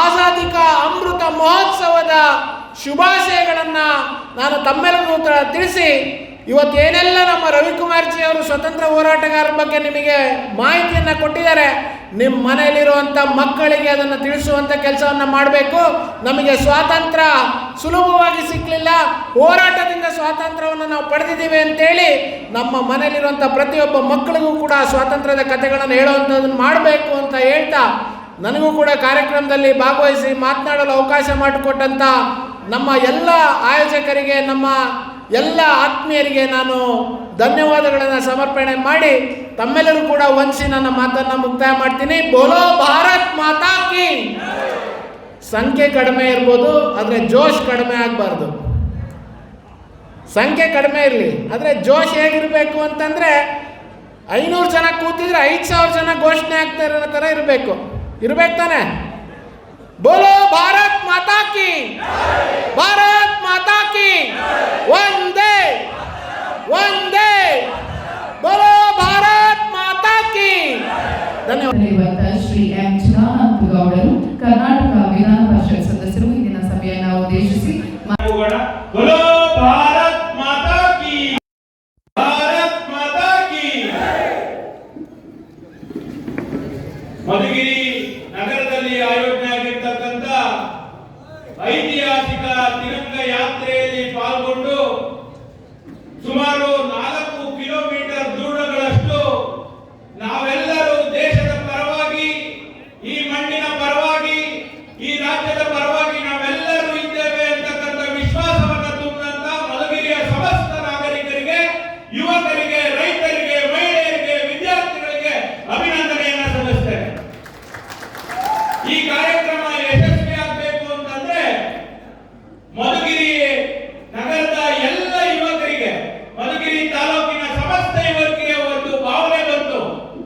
ಆಜಾದಿ ಕಾ ಅಮೃತ ಮಹೋತ್ಸವದ ಶುಭಾಶಯಗಳನ್ನು ನಾನು ತಮ್ಮೆಲ್ಲರಿಗೂ ತಿಳಿಸಿ, ಇವತ್ತು ಏನೆಲ್ಲ ನಮ್ಮ ರವಿಕುಮಾರ್ಜಿ ಅವರು ಸ್ವತಂತ್ರ ಹೋರಾಟಗಾರರ ಬಗ್ಗೆ ನಿಮಗೆ ಮಾಹಿತಿಯನ್ನು ಕೊಟ್ಟಿದ್ದಾರೆ, ನಿಮ್ಮ ಮನೆಯಲ್ಲಿರುವಂಥ ಮಕ್ಕಳಿಗೆ ಅದನ್ನು ತಿಳಿಸುವಂಥ ಕೆಲಸವನ್ನು ಮಾಡಬೇಕು. ನಮಗೆ ಸ್ವಾತಂತ್ರ್ಯ ಸುಲಭವಾಗಿ ಸಿಕ್ಕಲಿಲ್ಲ, ಹೋರಾಟದಿಂದ ಸ್ವಾತಂತ್ರ್ಯವನ್ನು ನಾವು ಪಡೆದಿದ್ದೀವಿ ಅಂತೇಳಿ ನಮ್ಮ ಮನೆಯಲ್ಲಿರುವಂಥ ಪ್ರತಿಯೊಬ್ಬ ಮಕ್ಕಳಿಗೂ ಕೂಡ ಸ್ವಾತಂತ್ರ್ಯದ ಕಥೆಗಳನ್ನು ಹೇಳುವಂಥದ್ದನ್ನು ಮಾಡಬೇಕು ಅಂತ ಹೇಳ್ತಾ, ನನಗೂ ಕೂಡ ಕಾರ್ಯಕ್ರಮದಲ್ಲಿ ಭಾಗವಹಿಸಿ ಮಾತನಾಡಲು ಅವಕಾಶ ಮಾಡಿಕೊಟ್ಟಂಥ ನಮ್ಮ ಎಲ್ಲ ಆಯೋಜಕರಿಗೆ, ನಮ್ಮ ಎಲ್ಲ ಆತ್ಮೀಯರಿಗೆ ನಾನು ಧನ್ಯವಾದಗಳನ್ನು ಸಮರ್ಪಣೆ ಮಾಡಿ ತಮ್ಮೆಲ್ಲರೂ ಕೂಡ ವಂದಿಸಿ ನನ್ನ ಮಾತನ್ನು ಮುಕ್ತಾಯ ಮಾಡ್ತೀನಿ. ಬೋಲೋ ಭಾರತ್ ಮಾತಾ ಕಿ. ಸಂಖ್ಯೆ ಕಡಿಮೆ ಇರ್ಬೋದು, ಆದರೆ ಜೋಶ್ ಕಡಿಮೆ ಆಗಬಾರ್ದು. ಸಂಖ್ಯೆ ಕಡಿಮೆ ಇರಲಿ, ಆದರೆ ಜೋಶ್ ಹೇಗಿರಬೇಕು ಅಂತಂದರೆ 500 ಜನ ಕೂತಿದ್ರೆ 5000 ಜನ ಘೋಷಣೆ ಆಗ್ತಾ ಇರೋ ಥರ ಇರಬೇಕು ತಾನೆ. ಬೋಲೋ ಭಾರತ್ ಮಾತಾ ಕಿ, ಭಾರತ್ ಮಾತಾ ಕಿ, ವಂದೇ ವಂದೇ, ಬೋಲೋ ಭಾರತ್ ಮಾತಾ ಕಿ. ಧನ್ಯವಾದ. ಶ್ರೀ ಎಂ ಚಿದಾನಂದ ಗೌಡರು, ಕರ್ನಾಟಕ ವಿಧಾನ ಪರಿಷತ್ ಸದಸ್ಯರು, ಇಂದಿನ ಸಭೆಯನ್ನು ಉದ್ದೇಶಿಸಿ ಬೋಲೋ ಭಾರತ್ ಮಾತಾ ಐತಿಹಾಸಿಕ ತಿರಂಗ ಯಾತ್ರೆಯಲ್ಲಿ ಪಾಲ್ಗೊಂಡು ಸುಮಾರು 4 ಕಿಲೋಮೀಟರ್ ದೂರಗಳಷ್ಟು ನಾವೆಲ್ಲರೂ ದೇಶದ ಪರವಾಗಿ, ಈ ಮಣ್ಣಿನ ಪರವಾಗಿ, ಈ ರಾಜ್ಯದ ಪರವಾಗಿ ನಾವೆಲ್ಲರೂ ಇದ್ದೇವೆ ಅಂತಕ್ಕಂಥ ವಿಶ್ವಾಸವನ್ನು ತುಂಬಿದಂತ ಮಧುಗಿರಿಯ ಸಮಸ್ತ ನಾಗರಿಕರಿಗೆ, ಯುವಕರಿಗೆ, ರೈತರಿಗೆ, ಮಹಿಳೆಯರಿಗೆ, ವಿದ್ಯಾರ್ಥಿಗಳಿಗೆ ಅಭಿನಂದನೆಯನ್ನ ಸಲ್ಲಿಸ್ತೇನೆ. ಈ ಕಾರ್ಯಕ್ರಮ ಯಶಸ್ವಿ ಆಗಬೇಕು ಅಂತಂದ್ರೆ ಮಧುಗಿರಿ ನಗರದ ಎಲ್ಲ ಯುವಕರಿಗೆ, ಮಧುಗಿರಿ ತಾಲೂಕಿನ ಸಮಸ್ತ ಯುವಕರಿಗೆ ಒಂದು ಭಾವನೆ ಬಂತು.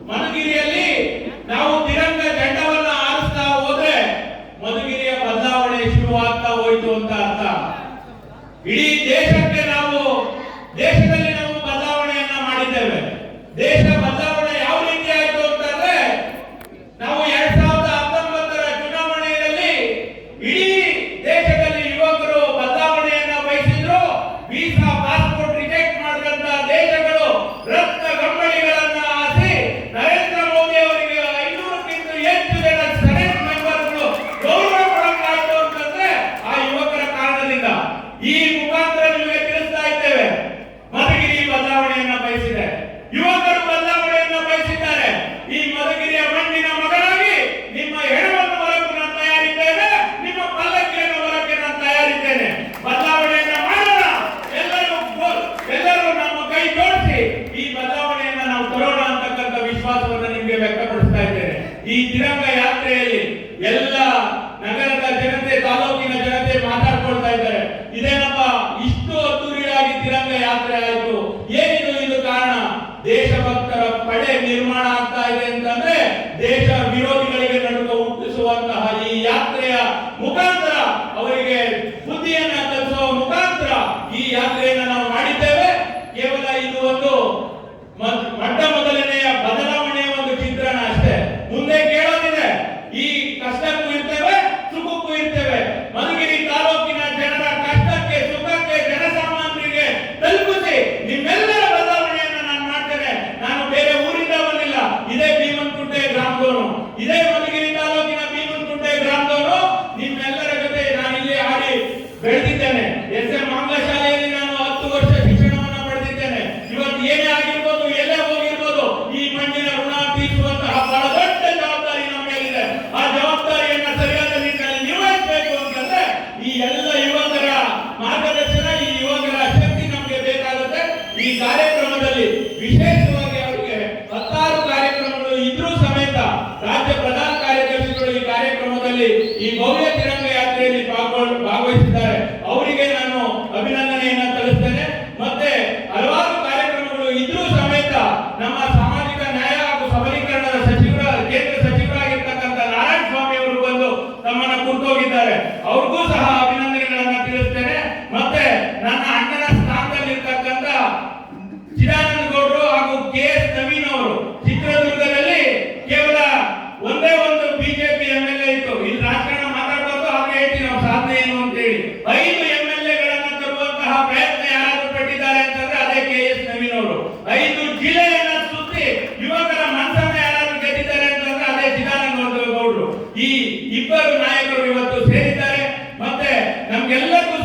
ಮಧುಗಿರಿಯಲ್ಲಿ ನಾವು ತಿರಂಗ ಜೆಂಡವನ್ನ ಆರಿಸ್ತಾ ಹೋದ್ರೆ ಮಧುಗಿರಿಯ ಬದಲಾವಣೆ ಶುರುವಾಗ್ತಾ ಹೋಯ್ತು ಅಂತ ಅರ್ಥ. ಇಡೀ ದೇಶದಲ್ಲಿ ನಾವು ಬದಲಾವಣೆಯನ್ನ ಮಾಡಿದ್ದೇವೆ. ದೇಶ ಬದಲಾವಣೆ ಯಾವ ರೀತಿ ಆಯ್ತು ಅಂತಂದ್ರೆ ನಾವು 2019ರ ಚುನಾವಣೆಯಲ್ಲಿ ಇಡೀ ದೇಶದಲ್ಲಿ ಯುವಕರು ಬದಲಾವಣೆಯನ್ನ ಬಯಸಿದ್ರು. ವೀಸಾ ಪಾಸ್ಪೋರ್ಟ್ ರಿಜೆಕ್ಟ್ ಮಾಡಿದಂತ ದೇಶಗಳು ರಕ್ತ ಗಂಬಳಿಗಳನ್ನ ಹಾಸಿ ನರೇಂದ್ರ ಮೋದಿ ಅವರಿಗೆ 500ಕ್ಕಿಂತ ಹೆಚ್ಚು ಜನ ಸೆನೆಟ್ ಮೆಂಬರ್ಗಳು ಗೌರವ ಕೊಡಕ್ಕಾಯ್ತು ಅಂತಂದ್ರೆ ಆ ಯುವಕರ ಕಾರಣದಿಂದ. ಈ ಮುಖಾಂತರ ನಿಮಗೆ ತಿಳಿಸ್ತಾ ಇದ್ದೇವೆ, ಮಧುಗಿರಿ ಬದಲಾವಣೆಯನ್ನ ಬಯಸಿದೆ, ಯುವಕರು ಬದಲಾವಣೆಯನ್ನ ಬಯಸಿದ್ದಾರೆ. ಈ ಮಧುಗಿರಿಯ ಮಣ್ಣಿನ ಮಗನಾಗಿ ನಿಮ್ಮ ಹೆಣವನ್ನು ಹೊರಕ್ಕೆ ನಾನು ತಯಾರಿದ್ದೇನೆ, ನಿಮ್ಮ ಪಲ್ಲಕ್ಕಿಯನ್ನು ಹೊರಕ್ಕೆ ನಾನು ತಯಾರಿದ್ದೇನೆ. ಬದಲಾವಣೆಯನ್ನ ಮಾಡೋಣ, ಎಲ್ಲರೂ ನಮ್ಮ ಕೈ ಜೋಡಿಸಿ ಈ ಬದಲಾವಣೆಯನ್ನ ನಾವು ತರೋಣ ಅಂತಕ್ಕಂಥ ವಿಶ್ವಾಸವನ್ನು ನಿಮಗೆ ವ್ಯಕ್ತಪಡಿಸ್ತಾ ಇದ್ದೇನೆ. ಈ ತಿರಂಗ ಯಾತ್ರೆಯಲ್ಲಿ ಎಲ್ಲ ನಗರದ ಜನತೆ, ತಾಲೂಕಿನ ಜನತೆ ಮಾತಾಡ್ಕೊಳ್ತಾ ಇದ್ದಾರೆ, ಇದೇನಪ್ಪ ಇಷ್ಟು ಅದ್ದೂರಿಯಾಗಿ ತಿರಂಗ ಯಾತ್ರೆ ಆಯ್ತು, ಏನಿದು ಇದು ಕಾರಣ? ದೇಶಭಕ್ತರ ಪಡೆ ನಿರ್ಮಾಣ ಆಗ್ತಾ ಇದೆ ಅಂತಂದ್ರೆ ದೇಶ ವಿರೋಧಿಗಳಿಗೆ ನಡುಕ ಹುಟ್ಟಿಸುವಂತಹ ಈ ಯಾತ್ರೆಯ ಮುಖಾಂತರ ಅವರಿಗೆ ಬುದ್ಧಿಯನ್ನ ಕಲಿಸುವ ಮುಖಾಂತರ ಈ ಯಾತ್ರೆಯನ್ನು ನಾವು ಮಾಡಿದ್ದೇವೆ. ಕೇವಲ ಇದು ಒಂದು ಮೊದಲನೆಯ ಬದಲಾವಣೆಯ ಒಂದು ಚಿತ್ರಣ ಅಷ್ಟೇ. ಮುಂದೆ ಕೇಳೋದಿದೆ, ಈ ಕಷ್ಟಕ್ಕೂ ಇರ್ತೇವೆ, ಸುಖಕ್ಕೂ ಇರ್ತೇವೆ. ಮಧುಗಿರಿ ತಾಲೂಕಿನ ಜನರ ಕಷ್ಟಕ್ಕೆ, ಸುಖಕ್ಕೆ, ಜನಸಾಮಾನ್ಯರಿಗೆ ತಲುಪಿಸಿ ನಿಮ್ಮೆಲ್ಲರ ಬದಲಾವಣೆಯನ್ನು ನಾನು ಮಾಡ್ತೇನೆ. ನಾನು ಬೇರೆ ಊರಿಂದ ಬಂದಿಲ್ಲ, ಇದೇ ಭೀಮನಕುಂಟೆ ಗ್ರಾಮದವನು, ಇದೇ ಮಧುಗಿರಿ ತಾಲೂಕಿನ ಭೀಮನಕುಂಟೆ ಗ್ರಾಮದವನು. ನಿಮ್ಮೆಲ್ಲರ ಜೊತೆ ನಾನು ಇಲ್ಲಿ ಆಡಿ ಬೆಳೆದಿದ್ದೇನೆ. SM ಆಂಗ್ಲ ಶಾಲೆಯಲ್ಲಿ ನಾನು 10 ವರ್ಷ ಶಿಕ್ಷಣವನ್ನು ಪಡೆದಿದ್ದೇನೆ. ಇವತ್ತು ಏನೇ ಆಗಿರ್ಬೋದು, ಎಲ್ಲೇ ಹೋಗಿರ್ಬೋದು, ಈ ಮಣ್ಣಿನ ಋಣ ತೀರಿಸುವಂತಹ ಬಹಳ ದೊಡ್ಡ ಜವಾಬ್ದಾರಿ ನಮ್ಮ ಮೇಲಿದೆ. ಆ ಜವಾಬ್ದಾರಿಯನ್ನ ಸರಿಯಾದ ನಿಟ್ಟಿನಲ್ಲಿ ನಿರ್ವಹಿಸಬೇಕು ಅಂತಂದ್ರೆ ಈ ಎಲ್ಲ ಯುವಕರ ಮಾರ್ಗದರ್ಶನ, ಈ ಯುವಕರ ಶಕ್ತಿ ನಮಗೆ ಬೇಕಾಗುತ್ತೆ. ಈ ಕಾರ್ಯಕ್ರಮದಲ್ಲಿ ವಿಶೇಷವಾಗಿ ಅವರಿಗೆ 16 ಕಾರ್ಯಕ್ರಮಗಳು ಇದ್ರೂ ಸಮೇತ ರಾಜ್ಯ ಪ್ರಧಾನ ಕಾರ್ಯದರ್ಶಿಗಳು ಈ ಕಾರ್ಯಕ್ರಮದಲ್ಲಿ ಈ ಭವ್ಯ ತಿರಂಗ ಯಾತ್ರೆಯಲ್ಲಿ ಭಾಗವಹಿಸಿದ್ದಾರೆ. ಅವರಿಗೆ ನಾನು ಅಭಿನಂದನೆಯನ್ನ ಸಲ್ಲಿಸ್ತೇನೆ. ಮತ್ತೆ ಹಲವಾರು ಕಾರ್ಯಕ್ರಮಗಳು ಇದ್ರೂ ಸಮೇತ ನಮ್ಮ ಸಾಮಾಜಿಕ ನ್ಯಾಯ ಹಾಗೂ ಸಬಲೀಕರಣದ ಕೇಂದ್ರ ಸಚಿವರಾಗಿರ್ತಕ್ಕಂಥ ನಾರಾಯಣ ಸ್ವಾಮಿ ಅವರು ಬಂದು ನಮ್ಮನ್ನ ಕೂತೋಗಿದ್ದಾರೆ. ಅವ್ರಿಗೂ ಸಹ ಅಭಿನಂದನೆಗಳನ್ನ ತಿಳಿಸ್ತೇನೆ. ಮತ್ತೆ ನನ್ನ ಅಣ್ಣನ ಸ್ಥಾನದಲ್ಲಿರ್ತಕ್ಕಂಥ ಚಿದಾನಂದ ಗೌಡರು ಹಾಗೂ KS ನವೀನ್ ಅವರು ಚಿತ್ರದುರ್ಗದಲ್ಲಿ ಕೇವಲ ಒಂದೇ ಒಂದು ಬಿಜೆಪಿ MLA ಇತ್ತು. ಇಲ್ಲಿ ರಾಜಕಾರಣ ಮಾತಾಡಬಾರ್ದು, ಹಾಗೆ ಹೇಳ್ತೀವಿ ನಾವು ಸಾಧನೆ ಏನು ಅಂತ ಹೇಳಿ. 5 MLA ತರುವಂತಹ ಪ್ರಯತ್ನ ಯಾರಾದ್ರೂ ಪಟ್ಟಿದ್ದಾರೆ ಅಂತಂದ್ರೆ ಅದೇ KS ನವೀನ್ ಅವರು. 5 ಜಿಲ್ಲೆಯನ್ನ ಸುತ್ತಿ ಯುವಕರ ಮನಸ್ಸನ್ನ ಯಾರಾದ್ರೂ ಗೆದ್ದಿದ್ದಾರೆ ಅಂತಂದ್ರೆ ಅದೇ ಚಿದಾನಂದ ಗೌಡರು. ಈ ಇಬ್ಬರು ನಾಯಕರು ಇವತ್ತು ಸೇರಿದ್ದಾರೆ. ಮತ್ತೆ ನಮ್ಗೆಲ್ಲರಿಗೂ